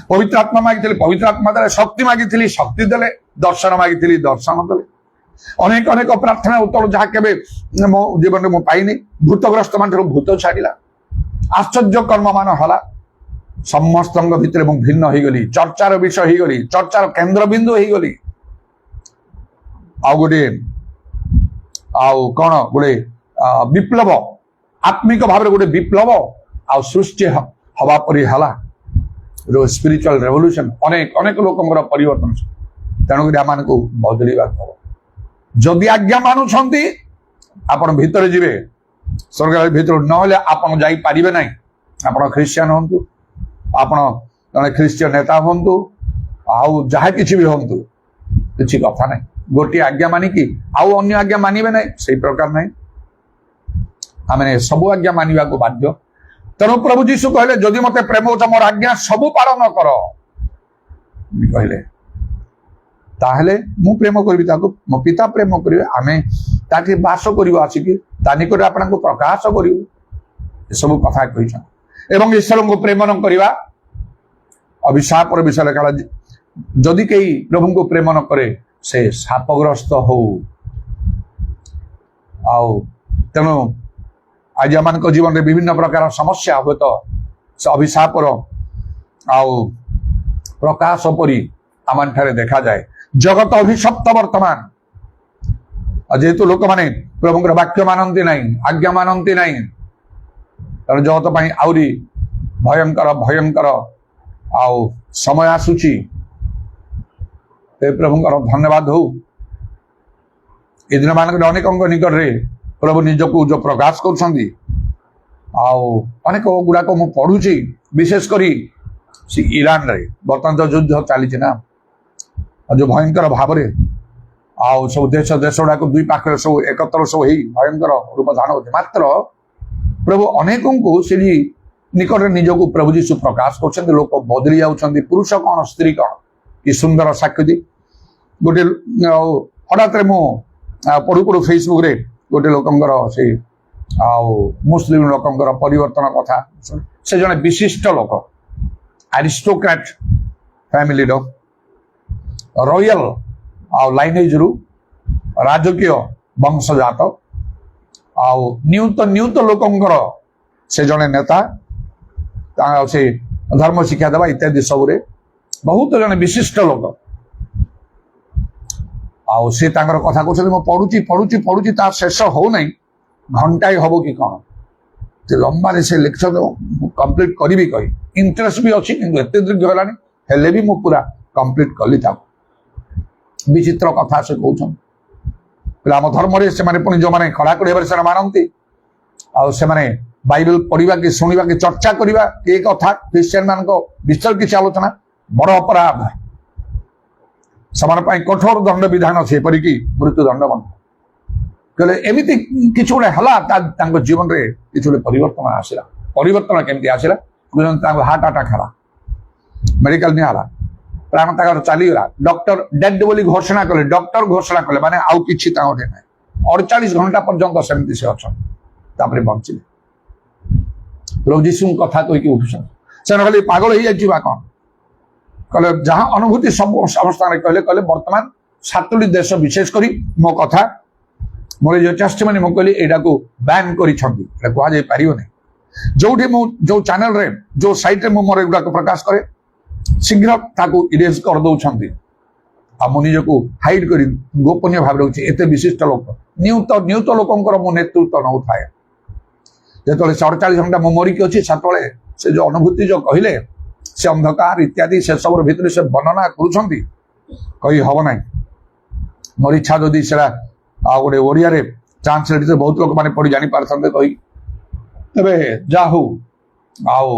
ପବିତ୍ର ଆତ୍ମା ମାଗିଥିଲି, ପବିତ୍ର ଆତ୍ମା ଦେଲେ। ଶକ୍ତି ମାଗିଥିଲି, ଶକ୍ତି ଦେଲେ। ଦର୍ଶନ ମାଗିଥିଲି, ଦର୍ଶନ ଦେଲେ। ଅନେକ ଅନେକ ପ୍ରାର୍ଥନା ଉତ୍ତର ଯାହା କେବେ ମୋ ଜୀବନରେ ମୁଁ ପାଇନି। ଭୂତଗ୍ରସ୍ତ ମାନଠାରୁ ଭୂତ ଛାଡ଼ିଲା, ଆଶ୍ଚର୍ଯ୍ୟ କର୍ମମାନ ହେଲା। ସମସ୍ତଙ୍କ ଭିତରେ ମୁଁ ଭିନ୍ନ ହେଇଗଲି, ଚର୍ଚ୍ଚାର ବିଷୟ ହେଇଗଲି, ଚର୍ଚ୍ଚାର କେନ୍ଦ୍ରବିନ୍ଦୁ ହେଇଗଲି। ଆଉ କଣ ଗୋଟେ ବିପ୍ଳବ, ଆତ୍ମିକ ଭାବରେ ଗୋଟେ ବିପ୍ଳବ ଆଉ ସୃଷ୍ଟି ହବା ପରି ହେଲା। ସ୍ପିରିଚୁଆଲ ରେଭଲ୍ୟୁସନ, ଅନେକ ଲୋକଙ୍କର ପରିବର୍ତ୍ତନ। ତେଣୁକରି ଆମମାନଙ୍କୁ ବଦଳିବାକୁ ହବ। ଯଦି ଆଜ୍ଞା ମାନୁଛନ୍ତି ଆପଣ ଭିତରେ ଯିବେ ସ୍ୱର୍ଗ ଭିତରୁ, ନହେଲେ ଆପଣ ଯାଇପାରିବେ ନାହିଁ। ଆପଣ ଖ୍ରୀଷ୍ଟିଆନ ହୁଅନ୍ତୁ, ଆପଣ ଜଣେ ଖ୍ରୀଷ୍ଟିୟ ନେତା ହୁଅନ୍ତୁ, ଆଉ ଯାହା କିଛି ବି ହୁଅନ୍ତୁ, କିଛି କଥା ନାହିଁ। ଗୋଟିଏ ଆଜ୍ଞା ମାନିକି ଆଉ ଅନ୍ୟ ଆଜ୍ଞା ମାନିବେ ନାହିଁ, ସେଇ ପ୍ରକାର ନାହିଁ। ଆମେ ସବୁ ଆଜ୍ଞା ମାନିବାକୁ ବାଧ୍ୟ। ତେଣୁ ପ୍ରଭୁ ଯୀଶୁ କହିଲେ, ଯଦି ମତେ ପ୍ରେମ କରୁଛ ମୋର ଆଜ୍ଞା ସବୁ ପାଳନ କର କହିଲେ, ତାହେଲେ ମୁଁ ପ୍ରେମ କରିବି ତାକୁ, ମୋ ପିତା ପ୍ରେମ କରିବେ, ଆମେ ତାଠି ବାସ କରିବୁ, ଆସିକି ତା ନିକଟରେ ଆପଣଙ୍କୁ ପ୍ରକାଶ କରିବୁ। ଏସବୁ କଥା କହିଛନ୍ତି। ଏବଂ ଈଶ୍ୱରଙ୍କୁ ପ୍ରେମ ନ କରିବା ଅଭିଶାପର ବିଷୟ ଲେଖା। ଯଦି କେହି ପ୍ରଭୁଙ୍କୁ ପ୍ରେମ ନ କରେ ସେ ଶାପଗ୍ରସ୍ତ ହଉ। ଆଉ ତେଣୁ ଆଜି ଆମମାନଙ୍କ ଜୀବନରେ ବିଭିନ୍ନ ପ୍ରକାର ସମସ୍ୟା ହୁଏତ ସେ ଅଭିଶାପର ଆଉ ପ୍ରକାଶ ପରି ଆମଠାରେ ଦେଖାଯାଏ। ଜଗତ ଅଭିଶପ୍ତ ବର୍ତ୍ତମାନ। ଯେହେତୁ ଲୋକମାନେ ପ୍ରଭୁଙ୍କର ବାକ୍ୟ ମାନନ୍ତି ନାହିଁ, ଆଜ୍ଞା ମାନନ୍ତି ନାହିଁ, ତେଣୁ ଜଗତ ପାଇଁ ଆହୁରି ଭୟଙ୍କର ଆଉ ସମୟ ଆସୁଛି। ପ୍ରଭୁଙ୍କର ଧନ୍ୟବାଦ ହଉ। ଏ ଦିନ ମାନଙ୍କରେ ଅନେକଙ୍କ ନିକଟରେ ପ୍ରଭୁ ନିଜକୁ ଯୋଉ ପ୍ରକାଶ କରୁଛନ୍ତି, ଆଉ ଅନେକ ଗୁଡାକ ମୁଁ ପଢୁଛି, ବିଶେଷ କରି ସେ ଇରାନରେ ବର୍ତ୍ତମାନ ଯୋଉ ଯୁଦ୍ଧ ଚାଲିଛି ନା, ଯୋଉ ଭୟଙ୍କର ଭାବରେ ଆଉ ସବୁ ଦେଶ ଗୁଡାକ ଦୁଇ ପାଖରେ ସବୁ ଏକତ୍ର ସବୁ ହେଇ ଭୟଙ୍କର ରୂପ ଧାରଣ ହଉଛି। ମାତ୍ର ପ୍ରଭୁ ଅନେକଙ୍କୁ ସେଠି ନିକଟରେ ନିଜକୁ ପ୍ରଭୁ ଯୀଶୁ ପ୍ରକାଶ କରୁଛନ୍ତି। ଲୋକ ବଦଳି ଯାଉଛନ୍ତି, ପୁରୁଷ କଣ ସ୍ତ୍ରୀ କଣ। କି ସୁନ୍ଦର ସାକ୍ଷୀ। ଗୋଟେ ହଠାତରେ ମୁଁ ପଢୁ ଫେସବୁକରେ ଗୋଟେ ଲୋକଙ୍କର ସେ ଆଉ ମୁସଲିମ ଲୋକଙ୍କର ପରିବର୍ତ୍ତନ କଥା। ସେ ଜଣେ ବିଶିଷ୍ଟ ଲୋକ, ଆରିଷ୍ଟୋକ୍ରାଟ ଫ୍ୟାମିଲିର, ରୟାଲ ଆଉ ଲାଇନେଜରୁ ରାଜକୀୟ ବଂଶଜାତ, ଆଉ ନିୟୁତ ଲୋକଙ୍କର ସେ ଜଣେ ନେତା, ସେ ଧର୍ମ ଶିକ୍ଷା ଦେବା ଇତ୍ୟାଦି ସବୁରେ ବହୁତ ଜଣେ ବିଶିଷ୍ଟ ଲୋକ। ଆଉ ସେ ତାଙ୍କର କଥା କହୁଛନ୍ତି, ମୁଁ ପଢୁଛି ତା ଶେଷ ହଉନାହିଁ, ଘଣ୍ଟାଏ ହବ କି କଣ। ସେ ଲମ୍ବାରେ ସେ ଲେକ୍ଚର ମୁଁ କମ୍ପ୍ଲିଟ କରିବି କହି ଇଣ୍ଟରେଷ୍ଟ ବି ଅଛି, କିନ୍ତୁ ଏତେ ଦୀର୍ଘ ହେଲାଣି, ହେଲେ ବି ମୁଁ ପୁରା କମ୍ପ୍ଲିଟ କଲି ତାକୁ। ବିଚିତ୍ର କଥା ସେ କହୁଛନ୍ତି। ଆମ ଧର୍ମରେ ସେମାନେ ପୁଣି ଯୋଉମାନେ କଡ଼ାକଡ଼ି ଭାବରେ ସେମାନେ ମାନନ୍ତି, ଆଉ ସେମାନେ ବାଇବେଲ ପଢିବା କି ଶୁଣିବା କି ଚର୍ଚ୍ଚା କରିବା ଏ କଥା ଖ୍ରୀଷ୍ଟିଆନ ମାନଙ୍କ ବିଷୟରେ କିଛି ଆଲୋଚନା ବଡ ଅପରାଧ। ସେମାନଙ୍କ ପାଇଁ କଠୋର ଦଣ୍ଡ ବିଧାନ ଅଛି, ଏପରିକି ମୃତ୍ୟୁ ଦଣ୍ଡ ମଧ୍ୟ। କହିଲେ ଏମିତି କିଛି ଗୋଟେ ହେଲା, ତାଙ୍କ ଜୀବନରେ କିଛି ଗୋଟେ ପରିବର୍ତ୍ତନ ଆସିଲା। ପରିବର୍ତ୍ତନ କେମିତି ଆସିଲା? ତାଙ୍କୁ ହାର୍ଟ ଆଟାକ୍ ହେଲା, ମେଡିକାଲ ନିଆ ହେଲା, ପ୍ରାଣ ତାଙ୍କର ଚାଲିଗଲା। ଡକ୍ଟର ଡେଡ୍ ବୋଲି ଘୋଷଣା କଲେ, ଡକ୍ଟର ଘୋଷଣା କଲେ, ମାନେ ଆଉ କିଛି ତାଙ୍କର ନାହିଁ। 48 ଘଣ୍ଟା ପର୍ଯ୍ୟନ୍ତ ସେମିତି ସେ ଅଛନ୍ତି, ତାପରେ ବଞ୍ଚିଲେ। ପ୍ରଭୁ ଯୀଶୁଙ୍କ କଥା କହିକି ଉଠୁଛନ୍ତି। ସେମାନେ କହିଲେ ପାଗଳ ହେଇଯାଇଛି ବା କଣ? କହିଲେ ଯାହା ଅନୁଭୂତି ସବୁ ସମସ୍ତଙ୍କୁ କହିଲେ ବର୍ତ୍ତମାନ 7ଟି ଦେଶ ବିଶେଷ କରି ମୋ କଥା ମୋର ଯୋଉ ଟେଷ୍ଟିମନି ମୁଁ କହିଲି ଏଇଟାକୁ ବ୍ୟାନ୍ କରିଛନ୍ତି, ଏଇଟା କୁହାଯାଇ ପାରିବନି। ଯୋଉଠି ମୁଁ ଯୋଉ ଚ୍ୟାନେଲରେ ଯୋଉ ସାଇଟରେ ମୁଁ ମୋର ଏଗୁଡାକ ପ୍ରକାଶ କରେ, ଶୀଘ୍ର ତାକୁ ଇରେଜ କରିଦଉଛନ୍ତି। ଆଉ ମୁଁ ନିଜକୁ ହାଇଡ୍ କରି ଗୋପନୀୟ ଭାବେ ରହୁଛି। ଏତେ ବିଶିଷ୍ଟ ଲୋକ, ନିୟୁତ ଲୋକଙ୍କର ମୁଁ ନେତୃତ୍ୱ ନଉଥାଏ। ଯେତେବେଳେ 48 ଘଣ୍ଟା ମୁଁ ମରିକି ଅଛି, ସେତେବେଳେ ସେ ଯୋଉ ଅନୁଭୂତି ଯୋଉ କହିଲେ, ସେ ଅନ୍ଧକାର ଇତ୍ୟାଦି ସେ ସବୁର ଭିତରେ ସେ ବର୍ଣ୍ଣନା କରୁଛନ୍ତି, କହି ହବ ନାହିଁ। ମୋର ଇଚ୍ଛା ଯଦି ସେଟା ଆଉ ଗୋଟେ ଓଡିଆରେ ଟ୍ରାନ୍ସଲେଟ ବହୁତ ଲୋକମାନେ ପଢି ଜାଣିପାରିଥାନ୍ତେ କହି। ତେବେ ଯାହା ହଉ, ଆଉ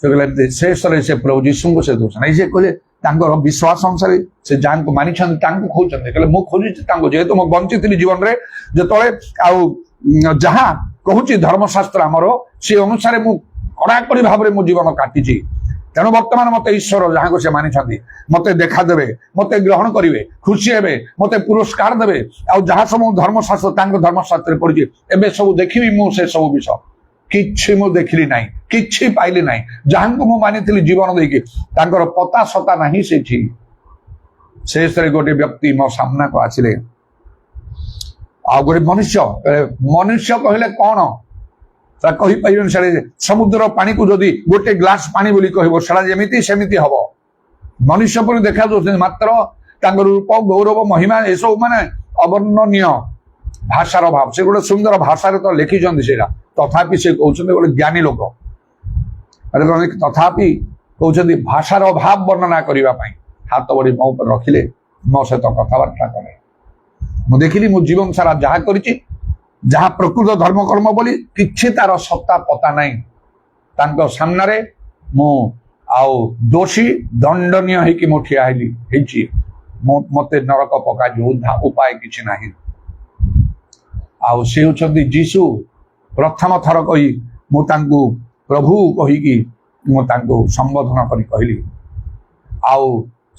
ସେ କହିଲେ ଶେଷରେ ସେ ପ୍ରଭୁ ଯୀଶୁଙ୍କୁ ସେ ଦଉଛନ୍ତି ଏଇ ସେ କହିଲେ ତାଙ୍କର ବିଶ୍ୱାସ ଅନୁସାରେ ସେ ଯାହାଙ୍କୁ ମାନିଛନ୍ତି ତାଙ୍କୁ ଖୋଜୁଛନ୍ତି କହିଲେ ମୁଁ ଖୋଜୁଛି ତାଙ୍କୁ ଯେହେତୁ ମୁଁ ବଞ୍ଚିଥିଲି ଜୀବନରେ ଯେତେବେଳେ ଆଉ ଯାହା କହୁଛି ଧର୍ମଶାସ୍ତ୍ର ଆମର ସେ ଅନୁସାରେ ମୁଁ କଡ଼ାକଡ଼ି ଭାବରେ ମୋ ଜୀବନ କାଟିଛି ତେଣୁ ବର୍ତ୍ତମାନ ମତେ ଈଶ୍ୱର ଯାହାକୁ ସେ ମାନିଛନ୍ତି ମତେ ଦେଖାଦେବେ ମତେ ଗ୍ରହଣ କରିବେ ଖୁସି ହେବେ ମତେ ପୁରସ୍କାର ଦେବେ ଆଉ ଯାହା ସବୁ ଧର୍ମଶାସ୍ତ୍ର ତାଙ୍କ ଧର୍ମଶାସ୍ତ୍ରରେ ପଡିଛି ଏବେ ସବୁ ଦେଖିବି ମୁଁ ସେ ସବୁ ବିଷୟ କିଛି ମୁଁ ଦେଖିଲି ନାହିଁ କିଛି ପାଇଲି ନାହିଁ ଯାହାଙ୍କୁ ମୁଁ ମାନିଥିଲି ଜୀବନ ଦେଇକି ତାଙ୍କର ପତା ସତା ନାହିଁ ସେଠି ଶେଷରେ ଗୋଟେ ବ୍ୟକ୍ତି ମୋ ସାମ୍ନାକୁ ଆସିଲେ ଆଉ ଗୋଟେ ମନୁଷ୍ୟ କହିଲେ କଣ ତା କହିପାରିବେନି ସେଟା ସମୁଦ୍ର ପାଣିକୁ ଯଦି ଗୋଟେ ଗ୍ଲାସ ପାଣି ବୋଲି କହିବ ସେଟା ଯେମିତି ସେମିତି ହବ ମନୁଷ୍ୟ ପରି ଦେଖାଯାଉଛନ୍ତି ମାତ୍ର ତାଙ୍କର ରୂପ ଗୌରବ ମହିମା ଏସବୁ ମାନେ ଅବର୍ଣ୍ଣନୀୟ ଭାଷାର ଭାବ ସେ ଗୋଟେ ସୁନ୍ଦର ଭାଷାରେ ତ ଲେଖିଛନ୍ତି ସେଇଟା ତଥାପି ସେ କହୁଛନ୍ତି ଗୋଟେ ଜ୍ଞାନୀ ଲୋକ ତଥାପି କହୁଛନ୍ତି ଭାଷାର ଭାବ ବର୍ଣ୍ଣନା କରିବା ପାଇଁ ହାତ ବଢି ମୋ ଉପରେ ରଖିଲେ ମୋ ସହିତ କଥାବାର୍ତ୍ତା କଲେ ମୁଁ ଦେଖିଲି ମୁଁ ଜୀବନ ସାରା ଯାହା କରିଛି ଯାହା ପ୍ରକୃତ ଧର୍ମକର୍ମ ବୋଲି କିଛି ତାର ସତ୍ତା ପତା ନାହିଁ ତାଙ୍କ ସାମ୍ନାରେ ମୁଁ ଆଉ ଦୋଷୀ ଦଣ୍ଡନୀୟ ହେଇକି ମୁଁ ଠିଆ ହେଇଛି ମତେ ନରକ ପକାଯିବ ଉପାୟ କିଛି ନାହିଁ ଆଉ ସେ ହେଉଛନ୍ତି ଯୀଶୁ ପ୍ରଥମ ଥର କହି ମୁଁ ତାଙ୍କୁ ପ୍ରଭୁ କହିକି ମୁଁ ତାଙ୍କୁ ସମ୍ବୋଧନ କରି କହିଲି ଆଉ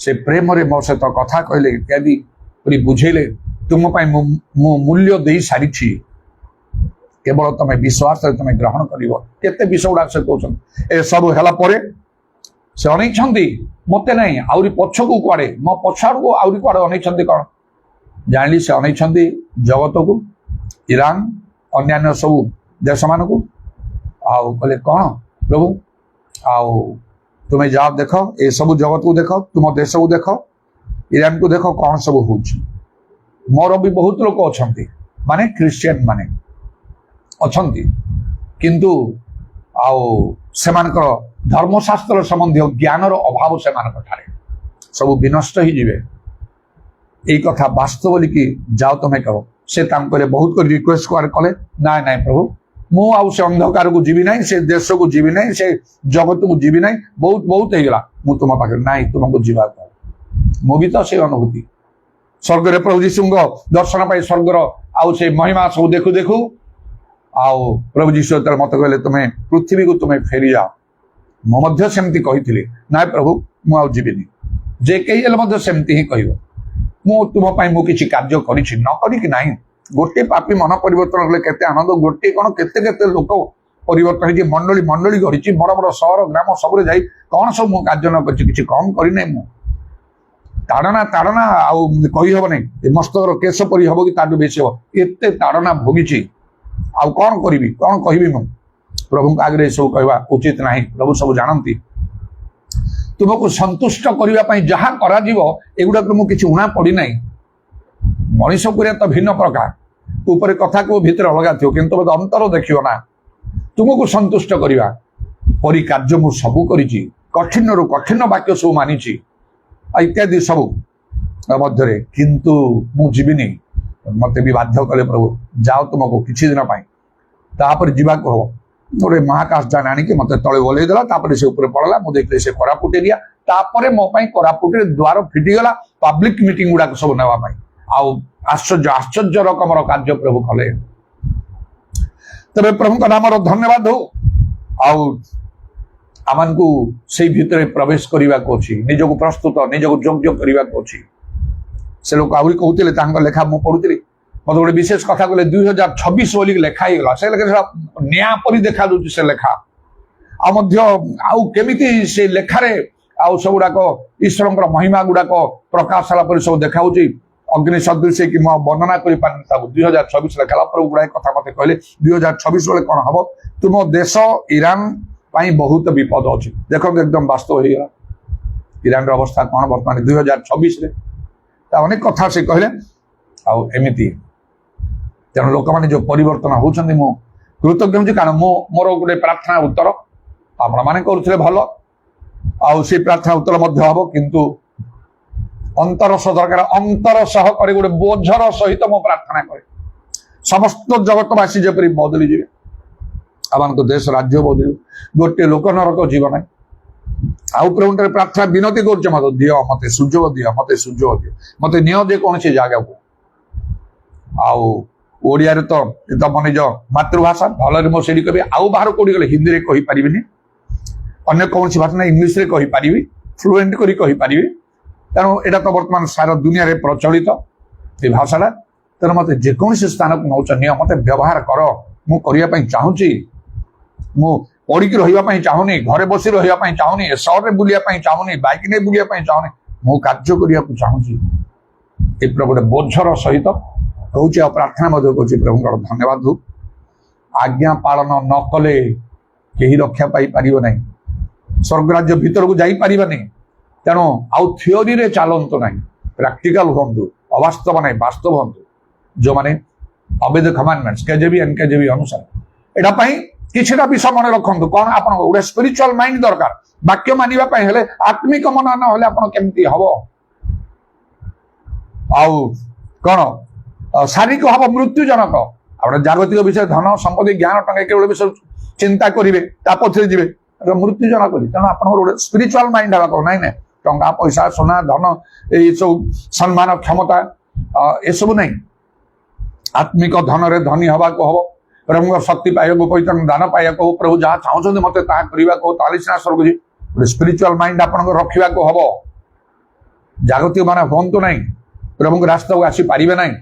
ସେ ପ୍ରେମରେ ମୋ ସହିତ କଥା କହିଲେ ଇତ୍ୟାଦି କରି ବୁଝେଇଲେ ତୁମ ପାଇଁ ମୁଁ ମୂଲ୍ୟ ଦେଇ ସାରିଛି କେବଳ ତମେ ବିଶ୍ୱାସରେ ତମେ ଗ୍ରହଣ କରିବ କେତେ ବିଷୟ ଗୁଡାକ ସେ କହୁଛନ୍ତି ଏସବୁ ହେଲା ପରେ ସେ ଅନେଇଛନ୍ତି ମତେ ନାହିଁ ଆହୁରି ପଛକୁ କୁଆଡେ ମୋ ପଛ ଆଡକୁ ଆହୁରି କୁଆଡେ ଅନେଇଛନ୍ତି କଣ ଜାଣିଲି ସେ ଅନେଇଛନ୍ତି ଜଗତକୁ ଇରାନ ଅନ୍ୟାନ୍ୟ ସବୁ ଦେଶ ମାନଙ୍କୁ ଆଉ କହିଲେ କଣ ପ୍ରଭୁ ଆଉ ତୁମେ ଯାଅ ଦେଖ ଏସବୁ ଜଗତକୁ ଦେଖ ତୁମ ଦେଶକୁ ଦେଖ ଇରାନକୁ ଦେଖ କଣ ସବୁ ହଉଛି ମୋର ବି ବହୁତ ଲୋକ ଅଛନ୍ତି ମାନେ ଖ୍ରୀଷ୍ଟିଆନ ମାନେ ଅଛନ୍ତି କିନ୍ତୁ ଆଉ ସେମାନଙ୍କର ଧର୍ମଶାସ୍ତ୍ର ସମ୍ବନ୍ଧୀୟ ଜ୍ଞାନର ଅଭାବ ସେମାନଙ୍କ ଠାରେ ସବୁ ବିନଷ୍ଟ ହେଇଯିବେ ଏଇ କଥା ବାସ୍ତବ ବୋଲିକି ଯାଅ ତମେ କହ ସେ ତାଙ୍କର ବହୁତ ରିକ୍ୱେଷ୍ଟ କଲେ ନାଇଁ ନାଇଁ ପ୍ରଭୁ ମୁଁ ଆଉ ସେ ଅନ୍ଧକାରକୁ ଯିବି ନାହିଁ ସେ ଦେଶକୁ ଯିବି ନାହିଁ ସେ ଜଗତକୁ ଯିବି ନାହିଁ ବହୁତ ହେଇଗଲା ମୁଁ ତୁମ ପାଖରେ ନାଇଁ ତୁମକୁ ଯିବାକୁ ମୁଁ ବି ତ ସେଇ ଅନୁଭୂତି ସ୍ୱର୍ଗରେ ପ୍ରଭୁ ଯୀଶୁଙ୍କ ଦର୍ଶନ ପାଇଁ ସ୍ୱର୍ଗର ଆଉ ସେ ମହିମା ସବୁ ଦେଖୁ ଦେଖୁ ଆଉ ପ୍ରଭୁ ଯୀଶୁ ଯେତେବେଳେ ମତେ କହିଲେ ତୁମେ ପୃଥିବୀକୁ ତୁମେ ଫେରିଯାଅ ମୁଁ ମଧ୍ୟ ସେମିତି କହିଥିଲି ନାଇଁ ପ୍ରଭୁ ମୁଁ ଆଉ ଯିବିନି ଯେ କେହି ହେଲେ ମଧ୍ୟ ସେମିତି ହିଁ କହିବ ମୁଁ ତୁମ ପାଇଁ ମୁଁ କିଛି କାର୍ଯ୍ୟ କରିଛି ନ କରିକି ନାହିଁ ଗୋଟେ ପାପୀ ମନ ପରିବର୍ତ୍ତନ କଲେ କେତେ ଆନନ୍ଦ ଗୋଟେ କଣ କେତେ କେତେ ଲୋକ ପରିବର୍ତ୍ତନ ହେଇଛି ମଣ୍ଡଳୀ ଗଢିଛି ବଡ ବଡ ସହର ଗ୍ରାମ ସବୁରେ ଯାଇ କଣ ସବୁ ମୁଁ କାର୍ଯ୍ୟ ନ କରିଛି କିଛି କମ କରିନାହିଁ ମୁଁ ତାଡନା ଆଉ କହିହବ ନାହିଁ ମସ୍ତକର କେଶ ପରି ହବ କି ତାଠୁ ବେଶୀ ହବ ଏତେ ତାଡନା ଭୋଗିଛି ଆଉ କଣ କରିବି କଣ କହିବି ମୁଁ ପ୍ରଭୁଙ୍କ ଆଗରେ ଏସବୁ କହିବା ଉଚିତ ନାହିଁ ପ୍ରଭୁ ସବୁ ଜାଣନ୍ତି ତୁମକୁ ସନ୍ତୁଷ୍ଟ କରିବା ପାଇଁ ଯାହା କରାଯିବ ଏଗୁଡାକରୁ ମୁଁ କିଛି ଉଣା ପଡିନାହିଁ ମଣିଷ କରିବା ତ ଭିନ୍ନ ପ୍ରକାର ଉପରେ କଥାକୁ ଭିତରେ ଅଲଗା ଥିବ କିନ୍ତୁ ଅନ୍ତର ଦେଖିବ ନା ତୁମକୁ ସନ୍ତୁଷ୍ଟ କରିବା ପରି କାର୍ଯ୍ୟ ମୁଁ ସବୁ କରିଛି କଠିନରୁ କଠିନ ବାକ୍ୟ ସବୁ ମାନିଛି ଇତ୍ୟାଦି ସବୁ ମଧ୍ୟରେ କିନ୍ତୁ ମୁଁ ଯିବିନି ମତେ ବି ବାଧ୍ୟ କଲେ ପ୍ରଭୁ ଯାଅ ତୁମକୁ କିଛି ଦିନ ପାଇଁ ତାପରେ ଯିବାକୁ ହବ ଗୋଟେ ମହାକାଶ ଯାନ ଆଣିକି ମତେ ତଳେ ଓହ୍ଲେଇ ଦେଲା ତାପରେ ସେ ଉପରେ ପଡିଲା ମୁଁ ଦେଖିଲି ସେ କୋରାପୁଟ ଏରିଆ ତାପରେ ମୋ ପାଇଁ କୋରାପୁଟରେ ଦ୍ୱାର ଫିଟିଗଲା ପବ୍ଲିକ ମିଟିଂ ଗୁଡାକ ସବୁ ନେବା ପାଇଁ ଆଉ ଆଶ୍ଚର୍ଯ୍ୟ ରକମର କାର୍ଯ୍ୟ ପ୍ରଭୁ କଲେ ତେବେ ପ୍ରଭୁଙ୍କ ନାମର ଧନ୍ୟବାଦ ହଉ ଆଉ ଆମକୁ ସେଇ ଭିତରେ ପ୍ରବେଶ କରିବାକୁ ଅଛି ନିଜକୁ ପ୍ରସ୍ତୁତ ନିଜକୁ ଯୋଗ୍ୟ କରିବାକୁ ଅଛି ସେ ଲୋକ ଆହୁରି କହୁଥିଲେ ତାଙ୍କ ଲେଖା ମୁଁ ପଢୁଥିଲି ମତେ ଗୋଟେ ବିଶେଷ କଥା କହିଲେ 2026 ବୋଲି ଲେଖା ହେଇଗଲା ସେ ଲେଖା ନିଆଁ ପରି ଦେଖାଯାଉଛି ସେ ଲେଖା ଆଉ ମଧ୍ୟ ଆଉ କେମିତି ସେ ଲେଖାରେ ଆଉ ସବୁଗୁଡାକ ଈଶ୍ୱରଙ୍କର ମହିମା ଗୁଡାକ ପ୍ରକାଶ ହେଲା ପରି ସବୁ ଦେଖାଉଛି ଅଗ୍ନି ସଦୃଶ କି ମୁଁ ବର୍ଣ୍ଣନା କରିପାରିନି ତାକୁ 2026 ଲେଖାଲା ପରେ ଗୁଡାଏ କଥା ମତେ କହିଲେ 2026 ବେଳେ କଣ ହବ ତୁମ ଦେଶ ଇରାନ ପାଇଁ ବହୁତ ବିପଦ ଅଛି ଦେଖନ୍ତୁ ଏକଦମ ବାସ୍ତବ ହେଇଗଲା ଇରାନର ଅବସ୍ଥା କଣ ବର୍ତ୍ତମାନ 2026 ରେ ତା ଅନେକ କଥା ସେ କହିଲେ ଆଉ ଏମିତି ତେଣୁ ଲୋକମାନେ ଯୋଉ ପରିବର୍ତ୍ତନ ହଉଛନ୍ତି ମୁଁ କୃତଜ୍ଞ ହେଉଛି କାରଣ ମୋର ଗୋଟେ ପ୍ରାର୍ଥନା ଉତ୍ତର ଆପଣମାନେ କରୁଥିଲେ ଭଲ ଆଉ ସେ ପ୍ରାର୍ଥନା ଉତ୍ତର ମଧ୍ୟ ହବ କିନ୍ତୁ ଅନ୍ତର ଦରକାର ଅନ୍ତର ସହକାରେ ଗୋଟେ ବୋଝର ସହିତ ମୁଁ ପ୍ରାର୍ଥନା କରେ ସମସ୍ତ ଜଗତବାସୀ ଯେପରି ବଦଳି ଯିବେ ଆମମାନଙ୍କ ଦେଶ ରାଜ୍ୟ ବଦଳିବ ଗୋଟେ ଲୋକ ନରକ ଯିବ ନାହିଁ ଆଉ ପ୍ରଭୁଙ୍କର ପ୍ରାର୍ଥନା ବିନତି କରୁଛେ ମତେ ଦିଅ, ମତେ ସୁଯୋଗ ଦିଅ, ମତେ ସୁଯୋଗ ଦିଅ, ମତେ ନିଅ ଯେକୌଣସି ଜାଗାକୁ। ଆଉ ଓଡିଆରେ ତ ତମ ନିଜ ମାତୃଭାଷା, ଭଲରେ ମୁଁ ସେଇଠି କହିବି। ଆଉ ବାହାର କୋଉଠି ଗଲେ ହିନ୍ଦୀରେ କହିପାରିବିନି, ଅନ୍ୟ କୌଣସି ଭାଷା ନା ଇଂଲିଶରେ କହିପାରିବି, ଫ୍ଲୁଏଣ୍ଟ କରି କହିପାରିବି। ତେଣୁ ଏଇଟା ତ ବର୍ତ୍ତମାନ ସାରା ଦୁନିଆରେ ପ୍ରଚଳିତ ଏ ଭାଷାଟା। ତେଣୁ ମତେ ଯେକୌଣସି ସ୍ଥାନକୁ ନଉଛ ନିଅ, ମତେ ବ୍ୟବହାର କର। ମୁଁ କରିବା ପାଇଁ ଚାହୁଁଛି, ମୁଁ ପଡିକି ରହିବା ପାଇଁ ଚାହୁଁନି, ଘରେ ବସି ରହିବା ପାଇଁ ଚାହୁଁନି, ସହରରେ ବୁଲିବା ପାଇଁ ଚାହୁଁନି, ବାଇକ ନେଇ ବୁଲିବା ପାଇଁ ଚାହୁଁନି, ମୁଁ କାର୍ଯ୍ୟ କରିବାକୁ ଚାହୁଁଛି। ଏ ପ୍ରଭୁ ଗୋଟେ ବୋଝର ସହିତ କହୁଛି ଆଉ ପ୍ରାର୍ଥନା ମଧ୍ୟ କରୁଛି, ପ୍ରଭୁଙ୍କର ଧନ୍ୟବାଦ ଦଉ। ଆଜ୍ଞା ପାଳନ ନ କଲେ କେହି ରକ୍ଷା ପାଇପାରିବ ନାହିଁ, ସ୍ୱର୍ଗ ରାଜ୍ୟ ଭିତରକୁ ଯାଇପାରିବନି। ତେଣୁ ଆଉ ଥିଓରିରେ ଚାଲନ୍ତୁ ନାହିଁ, ପ୍ରାକ୍ଟିକାଲ ହୁଅନ୍ତୁ, ଅବାସ୍ତବ ନାହିଁ ବାସ୍ତବ ହୁଅନ୍ତୁ। ଯୋଉମାନେ ଅବେଦ କମାଣ୍ଡମେଣ୍ଟସ କେଜେବି ଏନକେଜେବି ଅନୁସାରେ, ଏଟା ପାଇଁ କିଛିଟା ବିଷୟ ମନେ ରଖନ୍ତୁ। କଣ ଆପଣଙ୍କ ଗୋଟେ ସ୍ପିରିଚୁଆଲ ମାଇଣ୍ଡ ଦରକାର। ବାକ୍ୟ ମାନିବା ପାଇଁ ହେଲେ ଆତ୍ମିକ ମନ ନ ହେଲେ ଆପଣ କେମିତି ହବ? ଆଉ କଣ ଶାରୀରିକ ହବ ମୃତ୍ୟୁଜନକ। ଆପଣ ଜାଗତିକ ବିଷୟ, ଧନ ସମ୍ପତ୍ତି, ଜ୍ଞାନ, ଟଙ୍କା କେବଳ ବିଷୟ ଚିନ୍ତା କରିବେ, ତା ପଛରେ ଯିବେ, ମୃତ୍ୟୁଜନକ କରି। ତେଣୁ ଆପଣଙ୍କର ଗୋଟେ ସ୍ପିରିଚୁଆଲ ମାଇଣ୍ଡ ହେବାକୁ ନାଇଁ ନା ଟଙ୍କା ପଇସା ସୁନା ଧନ ଏଇ ସବୁ ସମ୍ମାନ କ୍ଷମତା ଏସବୁ ନାହିଁ। ଆତ୍ମିକ ଧନରେ ଧନୀ ହବାକୁ ହବ, ପ୍ରଭୁଙ୍କ ଶକ୍ତି ପାଇବାକୁ, ପବିତ୍ର ଦାନ ପାଇବାକୁ ହବ। ପ୍ରଭୁ ଯାହା ଚାହୁଁଛନ୍ତି ମତେ ତାହା କରିବାକୁ ହବ, ତାହେଲେ ସିନା ସ୍ୱର୍ଗ ଯିବେ। ଗୋଟେ ସ୍ପିରିଚୁଆଲ ମାଇଣ୍ଡ ଆପଣଙ୍କ ରଖିବାକୁ ହବ। ଜାଗତିକ ମାନେ ହୁଅନ୍ତୁ ନାହିଁ, ପ୍ରଭୁଙ୍କ ରାସ୍ତାକୁ ଆସିପାରିବେ ନାହିଁ।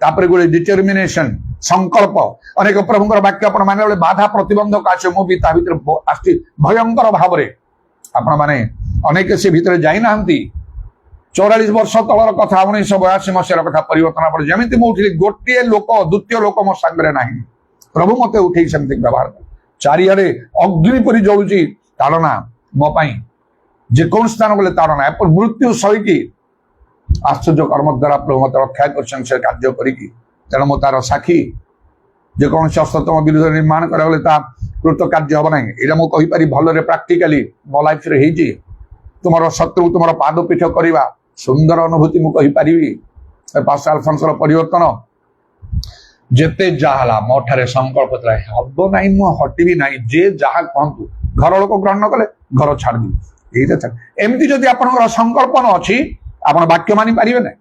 ତାପରେ ଗୋଟେ ଡିଟରମିନେସନ, ସଂକଳ୍ପ। ଅନେକ ପ୍ରଭୁଙ୍କର ବାକ୍ୟ ଆପଣ ମାନେ ବେଳେ ବାଧା ପ୍ରତିବନ୍ଧକ ଆସେ, ମୁଁ ବି ତା ଭିତରେ ଆସିଛି ଭୟଙ୍କର ଭାବରେ। ଆପଣ ମାନେ ଅନେକ ସେ ଭିତରେ ଯାଇନାହାନ୍ତି। 44 ବର୍ଷ ତଳର କଥା, 1982 ମସିହାର କଥା ପରିବର୍ତ୍ତନ ପରେ ଯେମିତି ମୁଁ ଉଠିଲି, ଗୋଟିଏ ଲୋକ ଦ୍ୱିତୀୟ ଲୋକ ମୋ ସାଙ୍ଗରେ ନାହିଁ। ପ୍ରଭୁ ମତେ ଉଠେଇ ସେମିତି ବ୍ୟବହାର କଲେ। ଚାରିଆଡେ ଅଗ୍ନି ପରି ଜଳୁଛି ତାଡ଼ନା ମୋ ପାଇଁ, ଯେକୌଣସି ସ୍ଥାନ ଗଲେ ତାଡ଼ନା। ଏପରି ମୃତ୍ୟୁ ସହିକି ଆଶ୍ଚର୍ଯ୍ୟ କର୍ମ ଦ୍ୱାରା ପ୍ରଭୁ ମତେ ରକ୍ଷା କରିଛନ୍ତି ସେ କାର୍ଯ୍ୟ କରିକି। ତେଣୁ ମୁଁ ତାର ସାକ୍ଷୀ। ଯେକୌଣସି ଅସ୍ତ୍ର ତମ ବିରୁଦ୍ଧରେ ନିର୍ମାଣ କରାଗଲେ ତା କୃତ କାର୍ଯ୍ୟ ହବ ନାହିଁ। ଏଇଟା ମୁଁ କହିପାରି ଭଲରେ ପ୍ରାକ୍ଟିକାଲି ମୋ ଲାଇଫରେ ହେଇଛି। ତୁମର ଶତ୍ରୁ ତୁମର ପାଦ ପିଠ କରିବା ସୁନ୍ଦର ଅନୁଭୂତି ମୁଁ କହିପାରିବି। ପାଷ୍ଟର ଆଲଫନ୍ସର ପରିବର୍ତ୍ତନ ଯେତେ ଯାହା ହେଲା ମୋ ଠାରେ ସଂକଳ୍ପ ଥିଲା, ହବ ନାହିଁ ମୁଁ ହଟିବି ନାହିଁ, ଯେ ଯାହା କହନ୍ତୁ। ଘର ଲୋକ ଗ୍ରହଣ କଲେ ଘର ଛାଡ଼ିଦେବି, ଏଇଟା ଛାଡ। ଏମିତି ଯଦି ଆପଣଙ୍କର ସଂକଳ୍ପ ନ ଅଛି, ଆପଣ ବାକ୍ୟ ମାନି ପାରିବେ ନାହିଁ।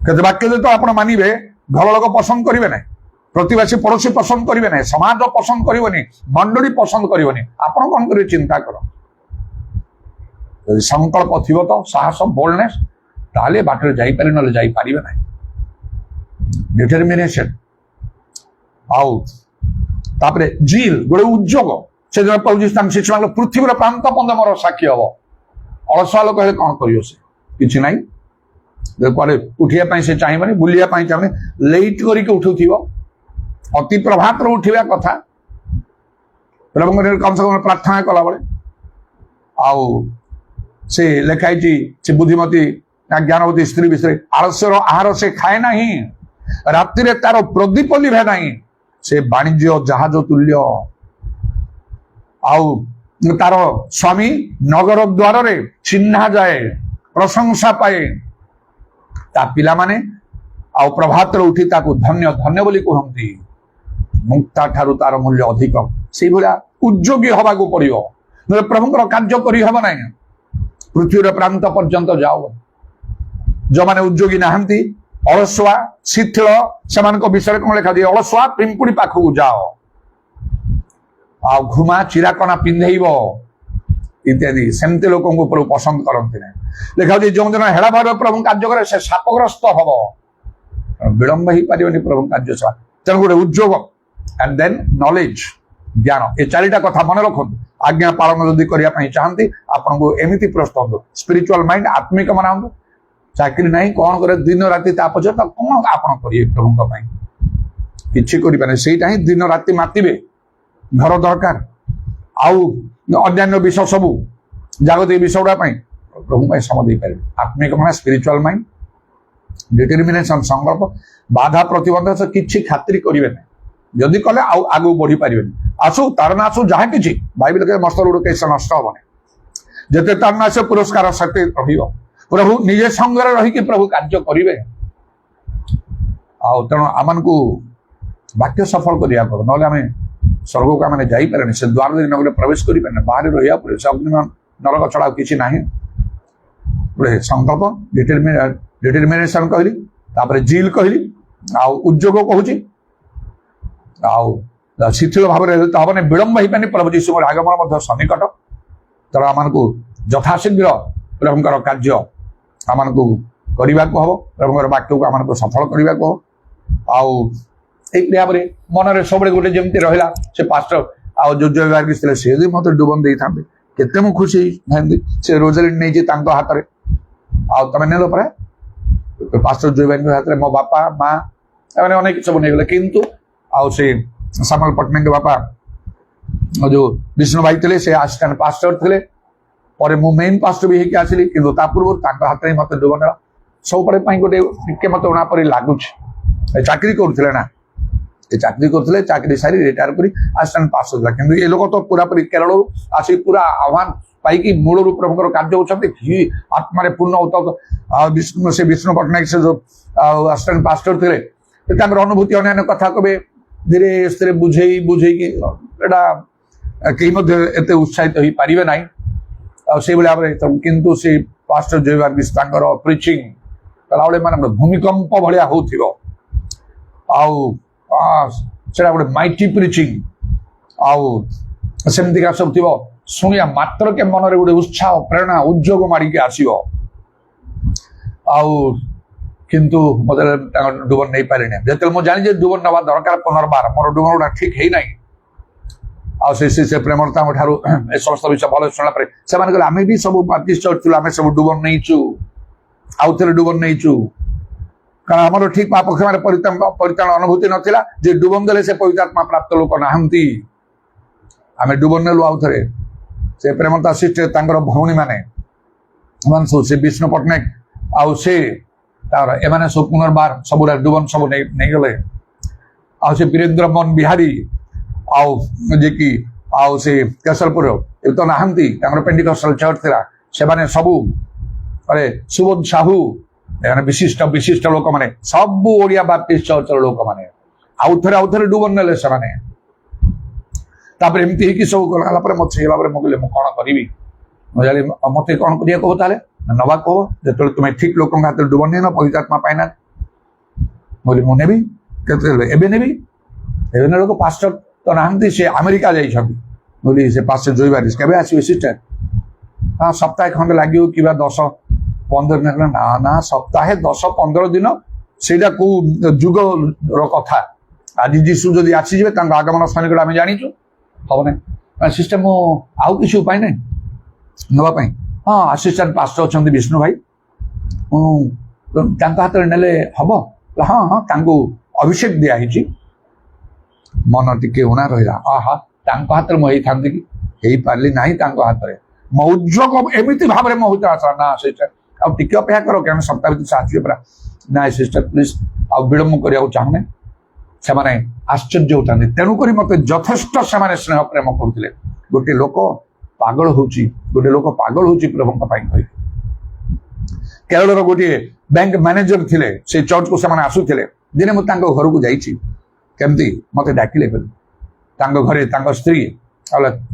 କିନ୍ତୁ ବାକ୍ୟ ଯଦି ଆପଣ ମାନିବେ, ଘର ଲୋକ ପସନ୍ଦ କରିବେ ନାହିଁ, ପ୍ରତିବାସୀ ପଡୋଶୀ ପସନ୍ଦ କରିବେ ନାହିଁ, ସମାଜ ପସନ୍ଦ କରିବନି, ମଣ୍ଡଳୀ ପସନ୍ଦ କରିବନି। ଆପଣ କଣ କରିବେ ଚିନ୍ତା କର। ଯଦି ସଂକଳ୍ପ ଥିବ ତ ସାହସ, ବୋଲ୍ଡନେସ୍, ତାହେଲେ ବାଟରେ ଯାଇପାରିବେ, ନହେଲେ ଯାଇପାରିବେ ନାହିଁ। ଡିଟରମିନେସନ। ଆଉ ତାପରେ ଜିଲ୍, ଗୋଟେ ଉଦ୍ଯୋଗ। ସେଦିନ ପ୍ରଭୁ ଯୀଶୁ ଶିଶୁ ମାନଙ୍କ ପୃଥିବୀର ପ୍ରାନ୍ତ ପନ୍ଦ ମୋର ସାକ୍ଷୀ ହବ। ଅଳସୁଆ ଲୋକ ହେଲେ କଣ କରିବ? ସେ କିଛି ନାହିଁ। କୁଆଡେ ଉଠିବା ପାଇଁ ସେ ଚାହିଁବନି, ବୁଲିବା ପାଇଁ ଚାହିଁବନି, ଲେଟ୍ କରିକି ଉଠୁଥିବ। ଅତି ପ୍ରଭାତରୁ ଉଠିବା କଥା ପ୍ରଭୁଙ୍କ କମ ସେ କମ ପ୍ରାର୍ଥନା କଲାବେଳେ। ଆଉ ସେ ଲେଖା ହେଇଛି ସେ ବୁଦ୍ଧିମତୀ ଜ୍ଞାନବତୀ ସ୍ତ୍ରୀ ବିଷୟରେ, ଆଳସ୍ୟର ଆହାର ସେ ଖାଏ ନାହିଁ, ରାତିରେ ତାର ପ୍ରଦୀପ ଲିଭେ ନାହିଁ, ସେ ବାଣିଜ୍ୟ ଜାହାଜ ତୁଲ୍ୟ। ଆଉ ତାର ସ୍ୱାମୀ ନଗର ଦ୍ୱାରରେ ଚିହ୍ନା ଯାଏ, ପ୍ରଶଂସା ପାଏ। ତା ପିଲାମାନେ ଆଉ ପ୍ରଭାତରେ ଉଠି ତାକୁ ଧନ୍ୟ ଧନ୍ୟ ବୋଲି କୁହନ୍ତି। ମୁକ୍ତା ଠାରୁ ତାର ମୂଲ୍ୟ ଅଧିକ। ସେଇଭଳିଆ ଉଦ୍ଯୋଗୀ ହବାକୁ ପଡିବ, ନହେଲେ ପ୍ରଭୁଙ୍କର କାର୍ଯ୍ୟ କରିହେବ ନାହିଁ। ପୃଥିବୀର ପ୍ରାନ୍ତ ପର୍ଯ୍ୟନ୍ତ ଯାଅ। ଯୋଉମାନେ ଉଦ୍ଯୋଗୀ ନାହାନ୍ତି, ଅଳସୁଆ ଶିଥିଳ, ସେମାନଙ୍କ ବିଷୟରେ କଣ ଲେଖାଯାଏ? ଅଳସୁଆ ପିମ୍ପୁଡି ପାଖକୁ ଯାଅ, ଆଉ ଘୁମା ଚିରାକନା ପିନ୍ଧେଇବ ଇତ୍ୟାଦି। ସେମିତି ଲୋକଙ୍କୁ ପ୍ରଭୁ ପସନ୍ଦ କରନ୍ତି ନାହିଁ। ଲେଖାଯାଉଛି ଯେଉଁଦିନ ହେଳା ଭାବେ ପ୍ରଭୁ କାର୍ଯ୍ୟ କରେ, ସେ ଶାପଗ୍ରସ୍ତ ହବ। ବିଳମ୍ବ ହେଇପାରିବନି ପ୍ରଭୁ କାର୍ଯ୍ୟ ସହ। ତେଣୁ ଗୋଟେ ଉଦ୍ଯୋଗ, ଆଣ୍ଡ ଦେନ୍ ନଲେଜ, ଜ୍ଞାନ। ଏ ଚାରିଟା କଥା ମନେ ରଖନ୍ତୁ। ଆଜ୍ଞା ପାଳନ ଯଦି କରିବା ପାଇଁ ଚାହାନ୍ତି, ଆପଣଙ୍କୁ ଏମିତି ପ୍ରସ୍ତୁତ ସ୍ପିରିଚୁଆଲ ମାଇଣ୍ଡ, ଆତ୍ମିକ ମନାନ୍ତୁ। ଚାକିରି ନାହିଁ, କଣ କରେ ଦିନ ରାତି ତା ପଛରେ, ତ କଣ ଆପଣ କରିବେ ପ୍ରଭୁଙ୍କ ପାଇଁ? କିଛି କରିପାରିବେ। ସେଇଟା ହିଁ ଦିନ ରାତି ମାତିବେ। ଘର ଦରକାର, ଆଉ ଅନ୍ୟାନ୍ୟ ବିଷୟ ସବୁ ଜାଗତିକ ବିଷୟ ଗୁଡା ପାଇଁ ପ୍ରଭୁ ପାଇଁ ସମୟ ଦେଇପାରିବେ। ଆତ୍ମିକ ମାନେ ସ୍ପିରିଚୁଆଲ ମାଇଣ୍ଡ, ଡିଟରମିନେସନ, ସଂକଳ୍ପ। ବାଧା ପ୍ରତିବନ୍ଧ କିଛି ଖାତିରି କରିବେ ନାହିଁ। ଯଦି କଲେ ଆଉ ଆଗକୁ ବଢି ପାରିବେନି। ଆସୁ ତାରନା ଆସୁ, ଯାହା କିଛି ବାଇବେଲ ମସ୍ତରୁ କେସ ନଷ୍ଟ ହବନି। ଯେତେ ତାରନା ଆସେ ପୁରସ୍କାର ସେତେ ରହିବ। ପ୍ରଭୁ ନିଜେ ସଙ୍ଗରେ ରହିକି ପ୍ରଭୁ କାର୍ଯ୍ୟ କରିବେ। ଆଉ ତେଣୁ ଆମମାନଙ୍କୁ ବାକ୍ୟ ସଫଳ କରିବାକୁ, ନହେଲେ ଆମେ स्वर्ग को मैंने जापे से द्वार देरी नगले प्रवेश करें बाहर रहा पड़े से अग्नि नरक छड़ा किसी ना गोटे संकल्प डिटरमिनेशन कहली जिल कहली उद्योग कहूँ शिथिल भाव हम विलंब हो पानी प्रभु जीशु आगमन सन्निकट तर आम यथाशीघ्र प्रभुंर कार्य आम को करने को हम प्रभुंर वाक्य को आम सफल करने को हम भाव में मन में सब गोटे जमी रहा से पास्टर जो जयगार सी मत डुबन दे था केते मु खुशी से रोजलिन नहीं हाथ में आम नेल पे पास्टर जयबार हाथ में मो बापा माँ मैंने अनेक सब नहीं गले किंतु आउ से सामल पट्टनायक के बापा जो विष्णु भाई थे से असिस्टेंट पास्टर थे और मु मेन पास्टर भी होकर आसली कि पूर्व हाथ में मत डुबन सब पड़े गोटे टे मत उना पर लगुच चाकरी करुले ना चाकरी करते चाकरी सारी रिटायर कर असिस्टेंट पास्टर था कि ये लोग तो पूरापूरी केरल आसी पूरा आह्वान पाई मूल प्रभुंर कार्य होती आत्मा पूर्ण विष्णु से विष्णु पट्टनायक से जो असिस्टेंट पास्टर थे अनुभूति अन्य कथा कहे धीरे स्थिर बुझे बुझे कहीं उत्साहित हो पारे ना से भाव में किंतु से पास्टर जयबार प्रिचिंग कलाबे माने भूमिकंप भाया हो गोटे माइटी प्रिचिंग आमतिका सब थी शुणिया मात्र के मन में गोटे उत्साह प्रेरणा उद्योग मारिकी आसो किंतु मत डुबन नहीं पारे जो मुझे जानी डुबन नवा दरकार पुनर्बार मोर डुबन गुड़ा ठीक है ना से प्रेमता ठार समस्त विषय भल शुणा से आम भी सब बाप्टिस्ट चर्च आम सब डुबन नहीं आउ थे डुबन नहीं कारण आम ठीक पक्ष में परित्राण अनुभूति नाला जे डुबन देले से पवित्रात्मा प्राप्त लोक नहांती आम डुबन नेलु आउ थे से प्रेमता सिस्टर भौणी मैंने से विष्णु पट्टनायक आउ से एमाने सब पुनर्बार सब डुबन सब नहीं गले आ वीरेन्द्र मोहन बिहारी आउ जे कि आउ से केशरपुर ये तो नहांती पेंटिकस्टल चर्च थिला से माने सबू अरे सुबोध साहू विशिष्ट विशिष्ट लोक मैंने सब ओडिया बाप्टिस्ट चर्च लोक मैंने आउ थे डुबन नेले से एमती सब गला मत से भाव में मुझे कौन करी मत कौन करिया कहो ताले नवा कहो जो तुम्हें ठीक लोक हाथ डुबन नहीं न पवित्रात्मा पाइना बोली मु नेबी एबे नेबी एबे लोक पास्टर तो नहांती से अमेरिका जाइछथि बोली से पास्टर जयबार केबे आसीबे सिस्टर हाँ सप्ताह खंड लगे कि 10-15 दिन ना ना सप्ताह 10-15 दिन से को जुग कथा आज जीशु जदि आसीजे आगमन सन्निकट आम जाचु हम ना सिस्टर मु आउ किसी उपाय ना नापी हाँ असिस्टेंट पास्टर अच्छा विष्णु भाई हाथ में नेले हम हाँ हाँ अभिषेक दिखाई मन टे उणा रहा आहा हाथ में मुझे था कि पार्ली ना हाथ में मो उद्योग एमती भाव में मुझे आसा ना सिस्टर आउ टे अपेक्षा कर क्या सप्ताह भर से आसवे पूरा ना सिस्टर प्लीज आ विलम्ब करने चाहूने से आश्चर्य होता तेणुक मत यथेष्ट से स्नेह प्रेम करुले गोटे लोक पागल होची गोटे लोक पागल होची प्रभु केरल गोटे बैंक मैनेजर थिले से चर्च को से आसुले दिने मुझे घर को जाइए केमती मत डाकिले घरे स्त्री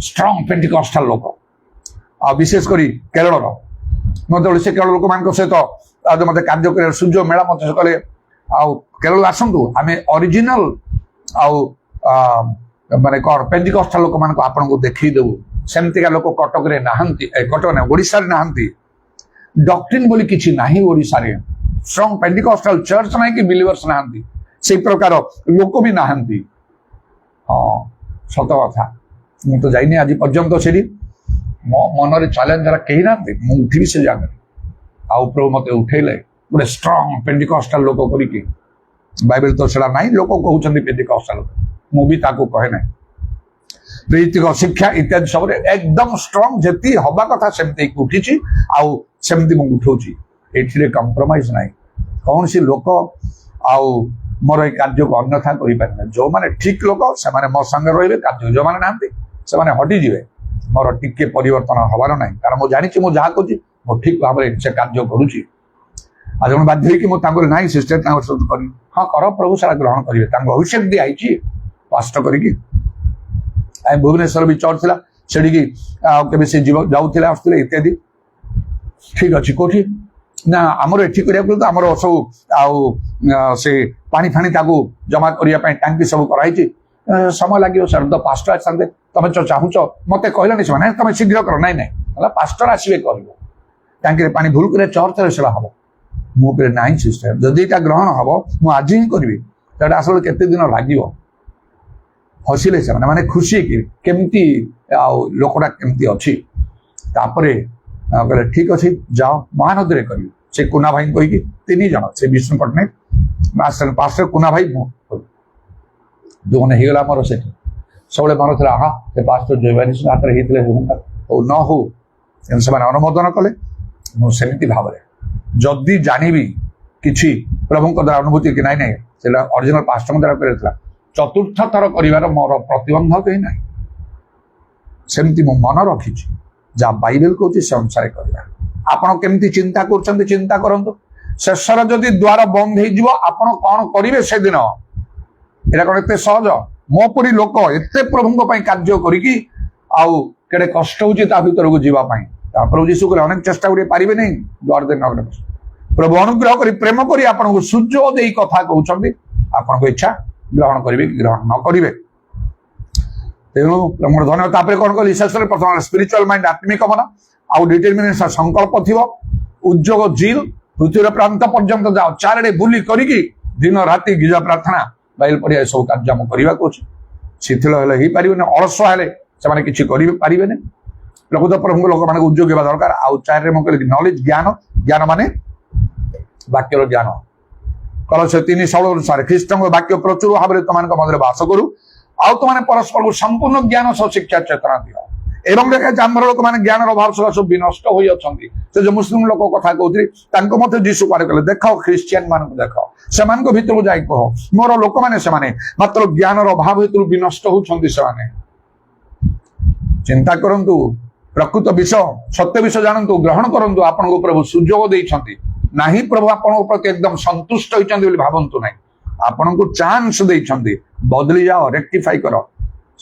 स्ट्रंग पेंटिकस्टाल लोक आ विशेष करी केरल मत से केरल लोक मान सहित मत कार्य कर सूर्य मेला मत कले केरल आसतु आम ओरिजिनल माने कौन पेंटिकस्टाल लोक मान आपन को देखईदेबू सेमतिका लोक कटक रे नहांती कटक ना ओडिशा रे नहांती डॉक्ट्रिन बोली किछि नाही ओडिशा रे स्ट्रंग पेंटिकस्टाल चर्च नाही कि बिलीवर्स नहांती से प्रकार लोक भी नहांती हाँ सत कथा मु तो जाइनी आज पर्यंत से मो मन रे चैलेंज जरा कही ना मु उठी से जाने आउ प्रभु मते उठेले गोटे स्ट्रंग पेंटिकस्टाल लोक करिके बाइबल तो सेड़ा नाही लोक कहउछन्ती पेंटिकस्टाल मु भी ताको कहे ना प्रीतिक शिक्षा इत्यादि सब एकदम स्ट्रंग जति हवा कथा सेमती उठी आउ सेमती मु उठाउछि एथिरे कंप्रोमाइज नाही कौन सी लोक आउ मोर ए कार्य को अन्यथा करें जो मैंने ठीक लोक से मो संगे रे कार्य जो मैंने नहांती से हटिजे मोर टिके परिवर्तन हबार ना कारण मुझे जानी मुझे जहाँ कह ठीक भाव में से कार्य करुच्ची आज जब बाध्य ना सिस्टर हाँ कर प्रभु सारा ग्रहण करेंगे अभिषेक दिखाई पास्ट करी भुवनेश्वर भी चर्च थिला सेठी केबे से जाउथिला आसुथिले इत्यादि ठीक अच्छे कोठी ना आमर एठी करिया तो आमर सब से पानी फानी ताकू जमा करिया पई टांकी सब कराई समय लगे सर तो पास्टर आसते तुम चाहूच मत कहलानी से तुम शीघ्र कर ना ना पास्टर आसवे कर टांकी पानी भूल कर चर्च से हम मुझे ना सिस्टर जदि ग्रहण हम मुझे आज ही करी आसल केते दिन लगे हसिले से माने खुशी केमती लोकटा केमती अच्छी कहले ठीक अच्छे जाओ महानदी में कर से कुना भाई कहीकि 3 जन से विष्णु पट्टनायक पास्टर कुना भाई जो मैंने होगा मोर से सब मन था हाँ से पास्टर जयवानी हाथ में न हो से अनुमोदन कले मुझे भाव जदि जानी कि प्रभु द्वारा अनुभूति कि नाई ना ओरिजिनल पास्टर द्वारा कर चतुर्थ थर कर मोर प्रतिबंधक ही ना सेमती मो मन रखी जहाँ बाइबल कहूँ से अनुसार करवा आपण केमती चिंता कर चिंता करूँ शेषर जदि द्वार बंद हो आपण कौन करेंगे से दिन एटा कौन एत सहज मो परी लोक एत प्रभु कार्य करें कष्ट हो भर को जावाई प्रभु जीशु को अनेक चेष्टा करें पारे नहीं द्वार दे नगर प्रभु अनुग्रह कर प्रेम कर आपको सूर्य दे कथा कहते आपण इच्छा ग्रहण करेंगे कि ग्रहण न करेंगे तेणु मोर धन्यवाद कौन कली शेष प्रथम स्पिरिचुअल माइंड आत्मिक मन आउ डिटरमिनेशन संकल्प थी उद्योग जिल पृथ्वी प्रांत पर्यंत जाओ चारे बुली करी दिन राति गिजा प्रार्थना बाइबल पढ़िया सब कार्य करने शिथिल हो पारे अलसुआ हेले से किसी करें प्रकृत प्रभु लोक मान उद्योग होगा दरकार आउ चार नॉलेज ज्ञान ज्ञान माने वाक्यर ज्ञान कल से 3:16 अनुसार ख्रीष्ट वाक्य प्रचुर भाव में तुम मध्य बास करू आउ तुम परस्पर को संपूर्ण ज्ञान सह शिक्षा चेतना दियो एवं देखा आम लोक मैंने ज्ञान अभाव सब विनष्ट हो जो मुस्लिम लोक कथा कहते मत जीशु पारे कले देख ख्रीस्टियन मान देख से भर जाए कह मोर लोक मैंने मात्र ज्ञान अभाव हेतु विनष्ट होती चिंता करंतु प्रकृत विषय सत्य विषय जानतु ग्रहण करंतु आपन को प्रभु सुजोग देइछंती नाही प्रभु आपन प्रति एकदम संतुष्ट होइछंती बोली भावंतु नाही आपन को चांस देइछंती बदली जाओ रेक्टिफाई करो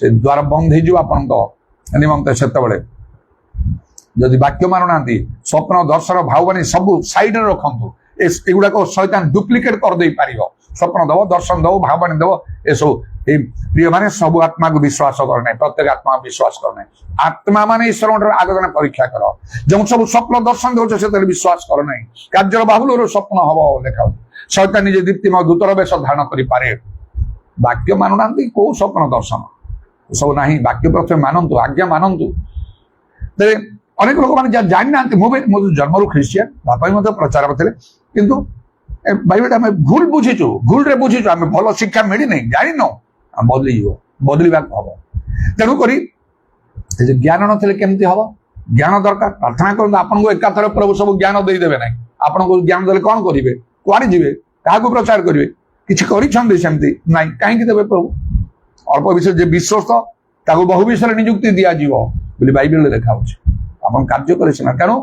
से द्वार बंद हो आपन को निमंते सेतबेले जदि वाक्य मानुना स्वप्न दर्शन भावनी सब साइड रे रखंतु एगुड़ा को शैतान डुप्लिकेट कर दे पारिबो स्वप्न दब दर्शन दब भावनी दब ए सब प्रिय माने सब आत्मा को विश्वास करना प्रत्येक आत्मा विश्वास करना आत्मा माने ईश्वर आगोदन परीक्षा कर जो सब स्वप्न दर्शन दौर से विश्वास करना कार्य बाहुल्य स्वप्न हम देखा शैतान निजे दीप्तिमय दूतर बेश धारण करे वाक्य मानुना कौ स्वप्न दर्शन सब ना वाक्य प्रथम मानतु आज्ञा मानतु अनेक लोक मैंने जानी ना मुझे जन्म ख्रीस्टियन बापा भी प्रचारक थे किंतु बाइबल आम भूल बुझीचु भूल रे बुझीचु आम भल शिक्षा मिली नहीं जानी न बदली बदलवा हम तेणुक ज्ञान नथिले केमती हम ज्ञान दरकार प्रार्थना करते आपको एकाथर प्रभु सब ज्ञान देदेवे ना आपको ज्ञान देले कौन करेंगे कुआड़े जी क्या प्रचार करेंगे किसी करमती ना कहीं देवे प्रभु अल्प विषय जे विश्वस्त ताको बहु विषय नियुक्ति दिज्व बाइबल देखा आप कार्य करे तेणु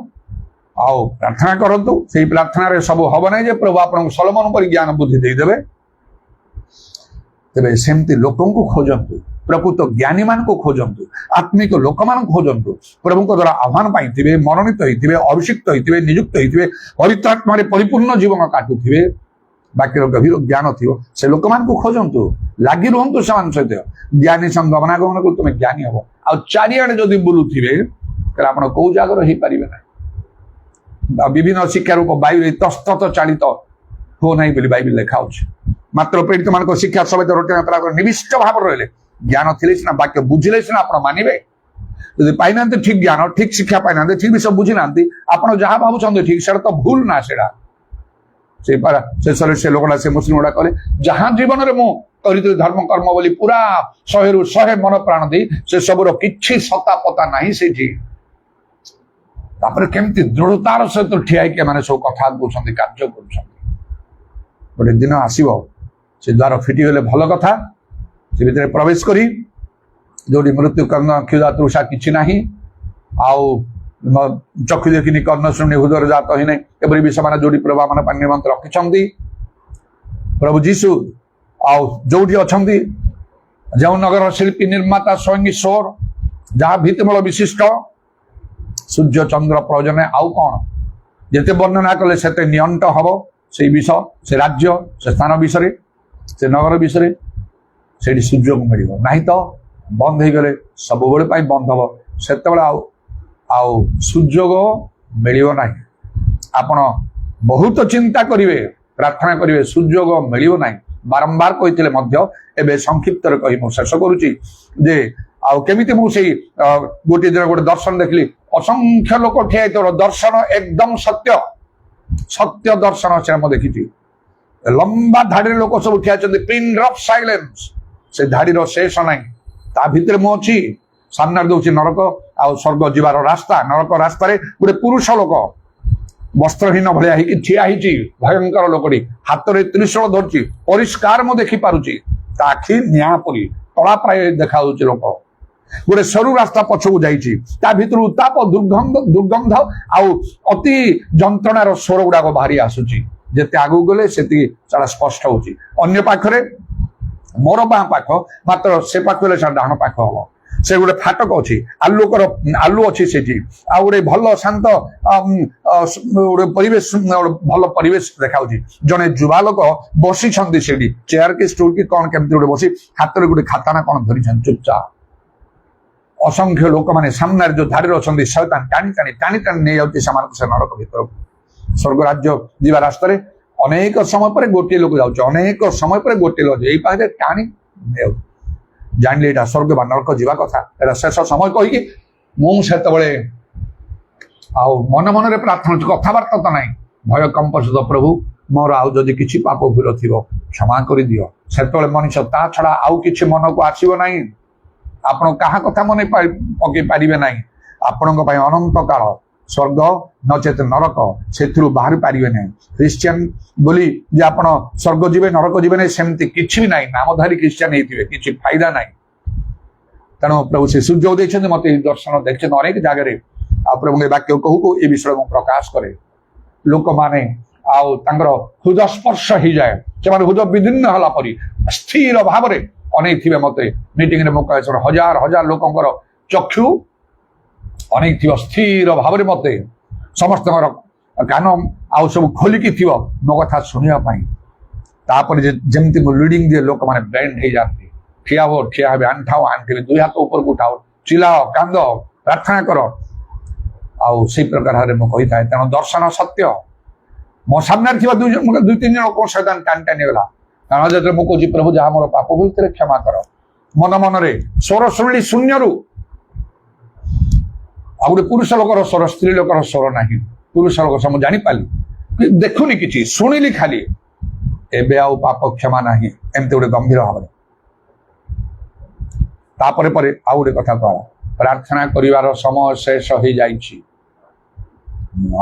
आओ प्रार्थना करतु से प्रार्थना सब हम ना प्रभु आपको सलमन पर ज्ञान बुद्धि देदेवे तेरे सेमती लोकों को खोजतु प्रकृत ज्ञानी मान को खोजतु आत्मिक लोक मान खोजतु प्रभु द्वारा आह्वान पाई मनोनीत होते अभिषिक्त होते नियुक्त होते पवित्रात्मा परिपूर्ण जीवन काटुवे बाकी गभीर ज्ञान थी से लोक मान को खोजतु लगी रुहतु से सहित ज्ञानी संग गमनागमन कर तुम ज्ञानी हम आ चारिआडे जदि बुलुवे आप कौ जगार हो पारे ना विभिन्न शिक्षा रूप वायु तस्तत चालित हो ना बोली बाइबल देखा मात्र पीड़ित मान शिक्षा सहित रोटे निविष्ट भाव रही ज्ञान थे सीना वाक्य बुझे सीना आप मानवे जब पाईना ठीक ज्ञान ठीक शिक्षा पाईना ठीक विषय बुझी ना आप जहाँ भावुं ठीक से तो भूल ना शेष से लोकटा से मुस्लिम गुड़ा कले जहाँ जीवन में मुझे धर्म कर्म बोली पूरा 100 ରୁ 100 मन प्राण दे से सबुर किछि सता पता नहीं से केमती दृढ़तार सहित ठिया मैंने सब कथा कहते कार्य गोटे दिन आसो से द्वार फिटिगले भल कथा से भीतर प्रवेश करी जो मृत्यु कर्ण क्षुधा तृषा किछि नाही आउ चक्षु देखिनी कर्ण शुणी हृदय जात ही नहीं एपरी विषय मान जोड़ी प्रभु मान निमंत्र रखिंट प्रभु जीशु आउ जो अच्छा ଯେଉଁ ନଗର ଶିଳ୍ପୀ ନିର୍ମାତା ସ୍ୱୟଂ ଈଶ୍ୱର, ଯାହା ଭିତ୍ତିମୂଳ ବିଶିଷ୍ଟ ସୂର୍ଯ୍ୟ ଚନ୍ଦ୍ର ପ୍ରୟୋଜନ ଆଉ କଣ, ଯେତେ ବର୍ଣ୍ଣନା କଲେ ସେତେ ନିଅଣ୍ଟ ହବ ସେଇ ବିଷୟ, ସେ ରାଜ୍ୟ, ସେ ସ୍ଥାନ ବିଷୟରେ, ସେ ନଗର ବିଷୟରେ। ସେଠି ସୁଯୋଗ ମିଳିବ ନାହିଁ ତ ବନ୍ଦ ହେଇଗଲେ ସବୁବେଳେ ପାଇଁ ବନ୍ଦ ହବ, ସେତେବେଳେ ଆଉ ସୁଯୋଗ ମିଳିବ ନାହିଁ। ଆପଣ ବହୁତ ଚିନ୍ତା କରିବେ, ପ୍ରାର୍ଥନା କରିବେ, ସୁଯୋଗ ମିଳିବ ନାହିଁ। ବାରମ୍ବାର କହିଥିଲେ ମଧ୍ୟ ଏବେ ସଂକ୍ଷିପ୍ତରେ କହି ମୁଁ ଶେଷ କରୁଛି ଯେ ଆଉ କେମିତି ମୁଁ ସେଇ ଗୋଟିଏ ଦିନ ଗୋଟେ ଦର୍ଶନ ଦେଖିଲି, ଅସଂଖ୍ୟ ଲୋକ ଠିଆ ହେଇଥିବ, ଦର୍ଶନ ଏକଦମ ସତ୍ୟ, ସତ୍ୟ ଦର୍ଶନ ସେଟା ମୁଁ ଦେଖିଛି। ଲମ୍ବା ଧାଡିରେ ଲୋକ ସବୁ ଠିଆ ହେଇଛନ୍ତି, ପିନ୍ ଡ୍ରପ୍ ସାଇଲେନ୍ସ, ସେ ଧାଡିର ଶେଷ ନାହିଁ। ତା ଭିତରେ ମୁଁ ଅଛି, ସାମ୍ନାରେ ଦଉଛି ନରକ ଆଉ ସ୍ୱର୍ଗ ଯିବାର ରାସ୍ତା। ନରକ ରାସ୍ତାରେ ଗୋଟେ ପୁରୁଷ ଲୋକ ବସ୍ତ୍ରହୀନ ଭଳିଆ ହେଇକି ଠିଆ ହେଇଛି, ଭୟଙ୍କର ଲୋକଟି, ହାତରେ ତ୍ରିଶୂଳ ଧରିଛି, ପରିଷ୍କାର ମୁଁ ଦେଖିପାରୁଛି, ତା ଆଖି ନିଆଁ ପରି ତଳା ପ୍ରାୟ ଦେଖାଯାଉଛି ଲୋକ। ଗୋଟେ ସରୁ ରାସ୍ତା ପଛକୁ ଯାଇଛି, ତା ଭିତରୁ ଉତ୍ତାପ, ଦୁର୍ଗନ୍ଧ ଆଉ ଅତି ଯନ୍ତ୍ରଣାର ସ୍ୱର ଗୁଡାକ ବାହାରି ଆସୁଛି। ଯେତେ ଆଗକୁ ଗଲେ ସେତିକି ସେଟା ସ୍ପଷ୍ଟ ହଉଛି। ଅନ୍ୟ ପାଖରେ ମୋର ବାଁ ପାଖ, ମାତ୍ର ସେ ପାଖ ହେଲେ ସେଟା ଡାହାଣ ପାଖ ହବ। ସେ ଗୋଟେ ଫାଟକ ଅଛି, ଆଲୁ ଅଛି ସେଠି, ଆଉ ଗୋଟେ ଭଲ ଶାନ୍ତ ଗୋଟେ ପରିବେଶ, ଭଲ ପରିବେଶ ଦେଖାଉଛି। ଜଣେ ଯୁବା ଲୋକ ବସିଛନ୍ତି ସେଠି, ଚେୟାର କି ଷ୍ଟୁଲ କି କଣ କେମିତି ଗୋଟେ ବସି ହାତରେ ଗୋଟେ ଖାତା ନା କଣ ଧରିଛନ୍ତି ଚୁପଚାପ। ଅସଂଖ୍ୟ ଲୋକମାନେ ସାମ୍ନାରେ ଯୋଉ ଧାଡିରେ ଅଛନ୍ତି, ଶୟତାନ ଟାଣି ଟାଣି ନେଇଯାଉଛି ସେମାନଙ୍କୁ ସେ ନରକ ଭିତରକୁ। ସ୍ୱର୍ଗ ରାଜ୍ୟ ଯିବା ରାସ୍ତାରେ ଅନେକ ସମୟ ପରେ ଗୋଟିଏ ଲୋକ ଯାଉଛି, ଅନେକ ସମୟ ପରେ ଗୋଟିଏ ଲୋକ ଏଇ ପାଖରେ ଟାଣି ନେଇଯାଉଛି। ଜାଣିଲେ ଏଇଟା ସ୍ୱର୍ଗ ବା ନରକ ଯିବା କଥା, ଏଇଟା ଶେଷ ସମୟ କହିକି ମୁଁ ସେତେବେଳେ ଆଉ ମନରେ ପ୍ରାର୍ଥନା, କଥାବାର୍ତ୍ତା ତ ନାହିଁ, ଭୟ କମ୍ପ ସହିତ ପ୍ରଭୁ ମୋର ଆଉ ଯଦି କିଛି ପାପ ଭୁଲ ଥିବ କ୍ଷମା କରିଦିଅ। ସେତେବେଳେ ମଣିଷ ତା ଛଡା ଆଉ କିଛି ମନକୁ ଆସିବ ନାହିଁ। ଆପଣ କାହା କଥା ମନେ ପକେଇ ପାରିବେ ନାହିଁ। ଆପଣଙ୍କ ପାଇଁ ଅନନ୍ତ କାଳ ସ୍ୱର୍ଗ ନଚେତ ନରକ, ସେଥିରୁ ବାହାରି ପାରିବେ ନାହିଁ। ଖ୍ରୀଷ୍ଟିଆନ ବୋଲି ଯେ ଆପଣ ସ୍ୱର୍ଗ ଯିବେ ନରକ ଯିବେ ନାହିଁ ସେମିତି କିଛି ବି ନାହିଁ। ନାମଧାରୀ ଖ୍ରୀଷ୍ଟିଆନ ହେଇଥିବେ କିଛି ଫାଇଦା ନାହିଁ। ତେଣୁ ପ୍ରଭୁ ସେ ସୁଯୋଗ ଦେଇଛନ୍ତି, ମତେ ଏଇ ଦର୍ଶନ ଦେଖିଛନ୍ତି ଅନେକ ଜାଗାରେ। ଆଉ ପ୍ରଭୁଙ୍କ ବାକ୍ୟ କହୁ କହୁ ଏ ବିଷୟରେ ମୁଁ ପ୍ରକାଶ କରେ। ଲୋକମାନେ ଆଉ ତାଙ୍କର ହୃଦୟ ସ୍ପର୍ଶ ହେଇଯାଏ, ସେମାନେ ହୃଦୟ ବିଦୀର୍ଣ୍ଣ ହେଲା ପରି ସ୍ଥିର ଭାବରେ ଅନେକ ଥିବେ। ମତେ ମିଟିଂରେ ମୁଁ କହେ ହଜାର ହଜାର ଲୋକଙ୍କର ଚକ୍ଷୁ ଅନେକ ଥିବ ସ୍ଥିର ଭାବରେ, ମତେ ସମସ୍ତଙ୍କର କାନ ଆଉ ସବୁ ଖୋଲିକି ଥିବ ମୋ କଥା ଶୁଣିବା ପାଇଁ। ତାପରେ ଯେମିତି ମୁଁ ଲିଡିଂ ଦିଏ, ଲୋକମାନେ ବେଣ୍ଡ ହେଇଯାନ୍ତି, ଠିଆ ହେବେ, ଆଣ୍ଠାଅ ଆଣ୍ଠିବେ, ଦୁଇ ହାତ ଉପରକୁ ଉଠାଅ, ଚିଲାଅ, କାନ୍ଦ, ପ୍ରାର୍ଥନା କର। ଆଉ ସେଇ ପ୍ରକାର ମୁଁ କହିଥାଏ। ତେଣୁ ଦର୍ଶନ ସତ୍ୟ। ମୋ ସାମ୍ନାରେ ଥିବା ଦୁଇ ତିନି ଜଣ କୋଉ ସହିତ ଟାଣି ନେଇଗଲା। କାରଣ ଯେତେବେଳେ ମୁଁ କହୁଛି ପ୍ରଭୁ ଯାହା ମୋର ପାପ ଭୁଲଥିଲେ କ୍ଷମା କର, ମନରେ ସ୍ୱର ଶୁଣିଲି ଶୂନ୍ୟରୁ। ଆଉ ଗୋଟେ ପୁରୁଷ ଲୋକର ସ୍ୱର, ସ୍ତ୍ରୀ ଲୋକର ସ୍ୱର ନାହିଁ। ପୁରୁଷ ଲୋକ ମୁଁ ଜାଣିପାରିଲି, ଦେଖୁନି କିଛି, ଶୁଣିଲି ଖାଲି, ଏବେ ଆଉ ପାପ କ୍ଷମା ନାହିଁ, ଏମିତି ଗୋଟେ ଗମ୍ଭୀର ଭାବରେ। ତାପରେ ପରେ ଆଉ ଗୋଟେ କଥା କହ, ପ୍ରାର୍ଥନା କରିବାର ସମୟ ଶେଷ ହେଇଯାଇଛି।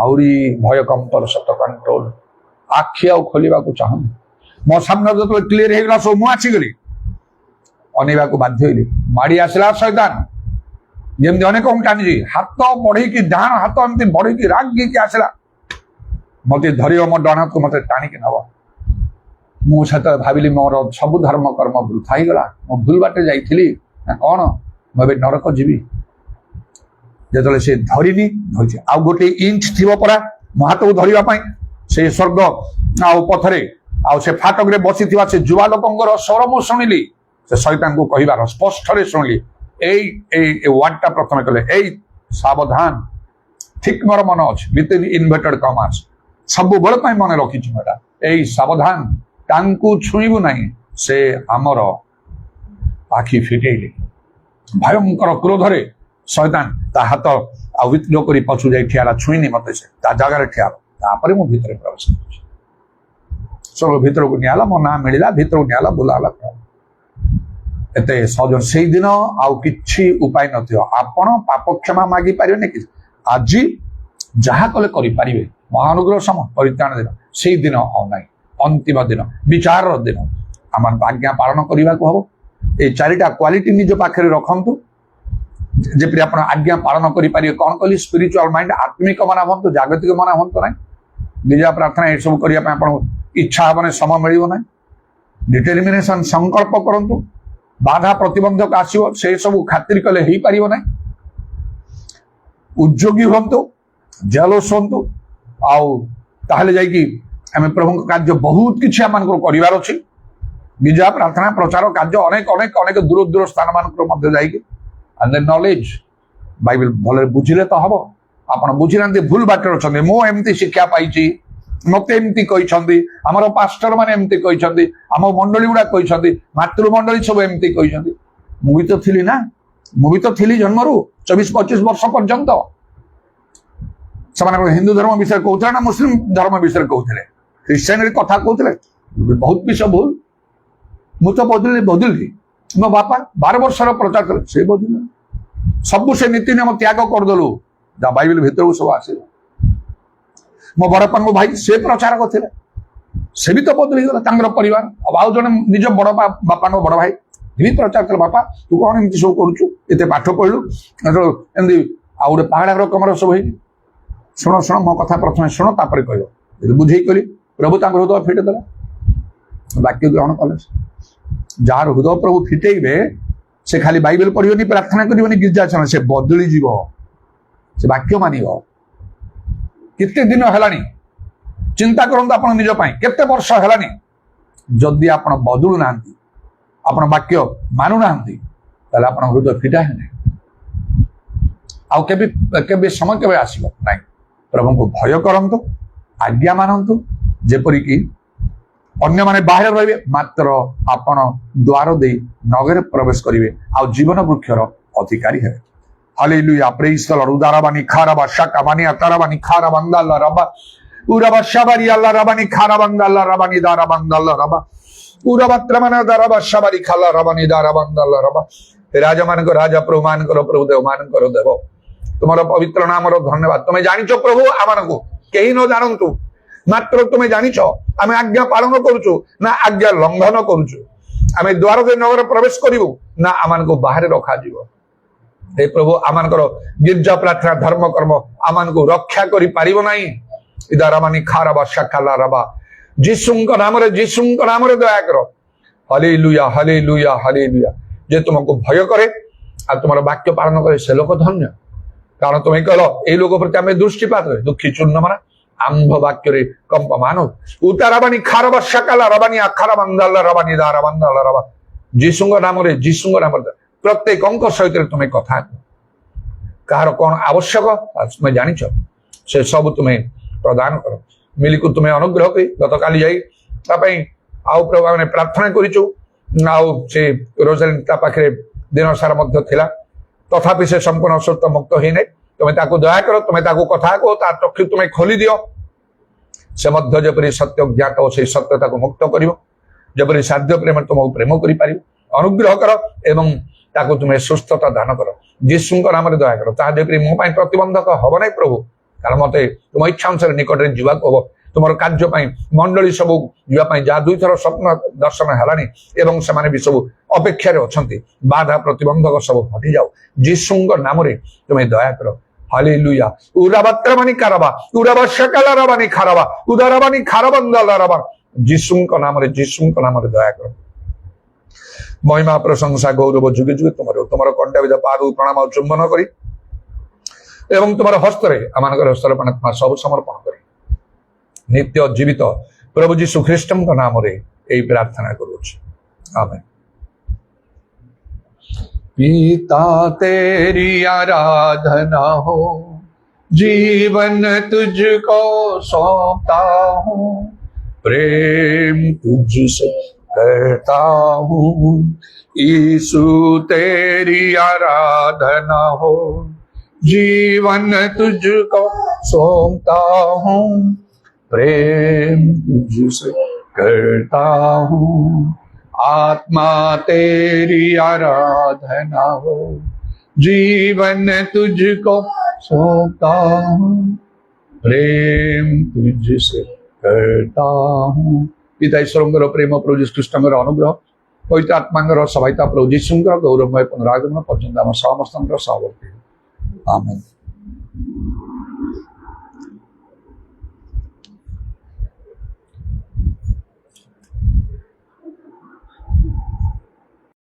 ଆହୁରି ଭୟ କମ୍ପର ସତ କଣ୍ଟ୍ରୋଲ, ଆଖି ଆଉ ଖୋଲିବାକୁ ଚାହୁଁନି। ମୋ ସାମ୍ନାରେ ଯେତେବେଳେ କ୍ଲିୟର ହେଇଗଲା ସବୁ, ମୁଁ ଆସିଗଲି, ଅନେଇବାକୁ ବାଧ୍ୟ ହେଲି। ମାଡି ଆସିଲା ଶୟତାନ, ଯେମିତି ଅନେକଙ୍କୁ ଟାଣିଛି, ହାତ ବଢେଇକି, ଡାହାଣ ହାତ ଏମିତି ବଢେଇକି ରାଗିକି ଆସିଲା, ମତେ ଧରିବ, ମୋ ଡାହାଣ ହାତକୁ ମତେ ଟାଣିକି ନବ। ମୁଁ ସେତେବେଳେ ଭାବିଲି ମୋର ସବୁ ଧର୍ମ କର୍ମ ବୃଥା ହେଇଗଲା, ମୁଁ ଭୁଲ ବାଟେ ଯାଇଥିଲି ନା କଣ, ମୁଁ ଏବେ ନରକ ଯିବି। ଯେତେବେଳେ ସେ ଧରିନି, ଧରିଛି ଆଉ ଗୋଟେ ଇଞ୍ଚ ଥିବ ପରା ମୋ ହାତକୁ ଧରିବା ପାଇଁ, ସେ ସ୍ୱର୍ଗ ଆଉ ପଥରେ ଆଉ ସେ ଫାଟକରେ ବସିଥିବା ସେ ଯୁବା ଲୋକଙ୍କର ସ୍ୱର ମୁଁ ଶୁଣିଲି। ସେ ଶୈତାନକୁ କହିବାର ସ୍ପଷ୍ଟରେ ଶୁଣିଲି। ଏଇ ୱାର୍ଡଟା ପ୍ରଥମେ କଲେ, ଏଇ ସାବଧାନ। ଠିକ ମୋର ମନ ଅଛି, ୱିଥ୍ ଇନଭର୍ଟେଡ କମାସ, ସବୁବେଳେ ପାଇଁ ମନେ ରଖିଛି ମୁଁ ଏଟା। ଏଇ ସାବଧାନ, ତାଙ୍କୁ ଛୁଇଁବୁ ନାହିଁ, ସେ ଆମର ଆଖି ଫିଟେଇଲେ। ଭୟଙ୍କର କ୍ରୋଧରେ ଶୟତାନ ତା ହାତ ଆଉ ୱିଥ୍ଡ୍ର କରି ପଛକୁ ଯାଇ ଠିଆ ହେଲା, ଛୁଇଁନି ମତେ, ସେ ତା ଜାଗାରେ ଠିଆ ହେଲା। ତାପରେ ମୁଁ ଭିତରେ ପ୍ରବେଶ କରୁଛି। ସବୁ ଭିତରକୁ ନିଆହେଲା, ମୋ ନାଁ ମିଳିଲା, ଭିତରକୁ ନିଆହେଲା, ବୁଲା ହେଲା। ଏତେ ସହଜ ସେଇଦିନ ଆଉ କିଛି ଉପାୟ ନଥିବ। ଆପଣ ପାପ କ୍ଷମା ମାଗି ପାରିବେନି କିଛି, ଆଜି ଯାହା କଲେ କରିପାରିବେ। ମହାନୁଗ୍ରହ ସମୟ, ପରିତ୍ରାଣ ଦିନ, ସେଇ ଦିନ ଆଉ ନାହିଁ। ଅନ୍ତିମ ଦିନ, ବିଚାରର ଦିନ, ଆମମାନଙ୍କୁ ଆଜ୍ଞା ପାଳନ କରିବାକୁ ହବ। এই ଚାରିଟା କ୍ୱାଲିଟି ନିଜ ପାଖରେ ରଖନ୍ତୁ, ଯେପରି ଆପଣ ଆଜ୍ଞା ପାଳନ କରିପାରିବେ। କଣ କହିଲି, ସ୍ପିରିଚୁଆଲ ମାଇଣ୍ଡ, ଆତ୍ମିକ ମନା ହୁଅନ୍ତୁ, ଜାଗତିକ ମନା ହୁଅନ୍ତୁ ନାହିଁ। ବିଜୟ ପ୍ରାର୍ଥନା ଏସବୁ କରିବା ପାଇଁ ଆପଣଙ୍କୁ ଇଚ୍ଛା ହବ ନାହିଁ, ସମୟ ମିଳିବ ନାହିଁ। ଡିଟରମିନେସନ, ସଂକଳ୍ପ କରନ୍ତୁ। बाधा प्रतिबंधक आसो से सब खातिर कले हो पार ना उद्योगी हूँ जेलस हूँ आने जामें प्रभु कार्य बहुत किसी आम कर विजय प्रार्थना प्रचार कार्य अनेक अनेक अनेक दूर दूर स्थान मान नॉलेज बाइबल भले बुझिले तो हम आप बुझी ना भूल बाटर अच्छा मुझे शिक्षा पाई मत एमती आमर पास्टर मैंने एमती आम मंडली गुड़ा मातृमंडली सब एमती मुझे तो थी ना मुझे तो थी जन्मरू 24-25 वर्ष पर्यंत से हिंदू धर्म विषय कहते ना मुस्लिम धर्म विषय कहते ख्रीस्टियन कथा कहते बहुत विषय भूल मु तो बदलली मो बापा 12 वर्ष प्रचार कर से बदल सब से नीति नियम त्याग करदेलु जा बाइबल भितर सब आस मो बड़पा मो भाई से प्रचार करते से भी तो बदली गला परिवार अब आउ जन निज बड़ बापा बड़ भाई भी प्रचार कर बापा तू कौन एमती सब करुते पाठ पढ़लु एमती आउ गोटे पहाड़ रकम सब है शुण शुण मो कथा प्रथम शुण तापर कह बुझे कहली प्रभु हृदय फिटेदेला वाक्य ग्रहण कले जार हृदय प्रभु फिटेबे से खाली बाइबल पढ़ी प्रार्थना करी गिरजा छाण से बदली जीव से वाक्य मान केते दिन है चिंता करते आप निज केते वर्ष है जदि आप बदलू ना आप वाक्य मानु ना आप हृदय फिटा है आगे समय के आसब ना प्रभु को भय करंतु आज्ञा मानतु जेपरिक अन्य माने बाहर रहिबे मात्र आपण द्वार दे नगर प्रवेश करिवे आ जीवन वृक्षर अधिकारी हेबे हालेलुया प्रेज द लॉर्ड उदाराबानी खाराबा शाकाबानी अताराबानी खाराबांदा लराबा उराबा शाबारी अल्लाह रबानी खाराबांदा लराबानी दाराबांदा लराबा उराबात्रमना दाराबा शाबारी खाला रबानी दाराबांदा लराबा राजा मान को राजा प्रभु मान करो प्रभु देव मान करो देव तुम्हारा पवित्र नाम धन्यवाद तुम्हें जानिଛ प्रभु आमान को कहीं न जानतु मात्र तुम्हें जानिଛ आम आज्ञा पालन करुचु ना आज्ञा लंघन करुचु आम द्वार दे नगर प्रवेश करूँ ना आमान को बाहर रखा हे प्रभु आमान गिरजा प्रार्थना धर्म कर्म आमान को रक्षा करि पारिबो नाही इदारामानी खाराबा शाकाला रबा जीसुंक नाम रे दया करो हालेलुया हालेलुया हालेलुया जे तुमको भय करे आ तुम्हारा वाक्य पालन करे से लोक धन्य कारण तुम्हें कहल ये लोक प्रति आम दृष्टिपात करे दुखी चूर्ण मना आंभ वाक्य कंपमान उताराबानी खारबा शाकाला रबानी आखारा बंदाला रबानी दारा बंदाला रबा जीसुंग नाम प्रत्येक अंक सहित तुम्हें कथा कहार कौन आवश्यक तुम्हें जानिଛ से सब तुम्हें प्रदान कर मिली को तुम्हें अनुग्रह कर गत काली जाई आउ प्रभु मैंने प्रार्थना करिछु आउ से रोजालिन ता पाखरे दिन सारा मध्य थिला तथापि से संपूर्ण सुस्त मुक्त ही नहीं तुम्हें ताको दया करो तुम्हें ताको कथा को ता चक्षु तुम्हें खोली दियो से मध्य जपरी सत्य ज्ञात हो से सत्यता को मुक्त करिवो जपरी साध्य प्रेम तुमको प्रेम करि पारिवो अनुग्रह करो एवं ताको तुम्हें सुस्थता दान करो जीसुंक नाम दया करो ता जपरी मो पई प्रतिबंधक हबो नै प्रभु कारण मते तुम इच्छा अनुसार निकट रे जीवा को तुमर कार्य पई मंडली सब जीवा पई जा दुई थर स्वप्न दर्शन हलानी एवं से भी सब अपेक्षा रे अछंती बाधा प्रतिबंधक सब हटि जाओ जीसुंक नाम रे तुम्हें दया करो हालेलुया उराबात्रमानी कारबा उराबा शकला रबानी खारबा उदाराबानी खारबंदा रबा जीसुंक नाम रे दया करो महिमा प्रशंसा गौरव जुगे जुगे तुमर कंटा विधा पाद प्रणाम चुंबन करी एवं तुम हस्त आम सर्वपणात्मा सब समर्पण करी नित्य जीवित प्रभु जीशु ख्रीष्ट नाम रे यही प्रार्थना करुछि आमेन। पिता तेरी आराधना हो जीवन तुझको सौंपता हूँ प्रेम तुझसे करता हूँ यीशु तेरी आराधना हो जीवन तुझको सौंपता हूँ प्रेम तुझसे करता हूँ आत्मा तेरी आराधना हो जीवन तुझको सौंपता हूँ प्रेम तुझसे करता हूँ पिता ईश्वर प्रेम प्रभु जीशु ख्रीष्टर अनुग्रह पवित्र आत्मा सहायता प्रभु जीशुंकर गौरवमय पुनरागमन पर्यंत आम समस्त सहवर्ती आमेन।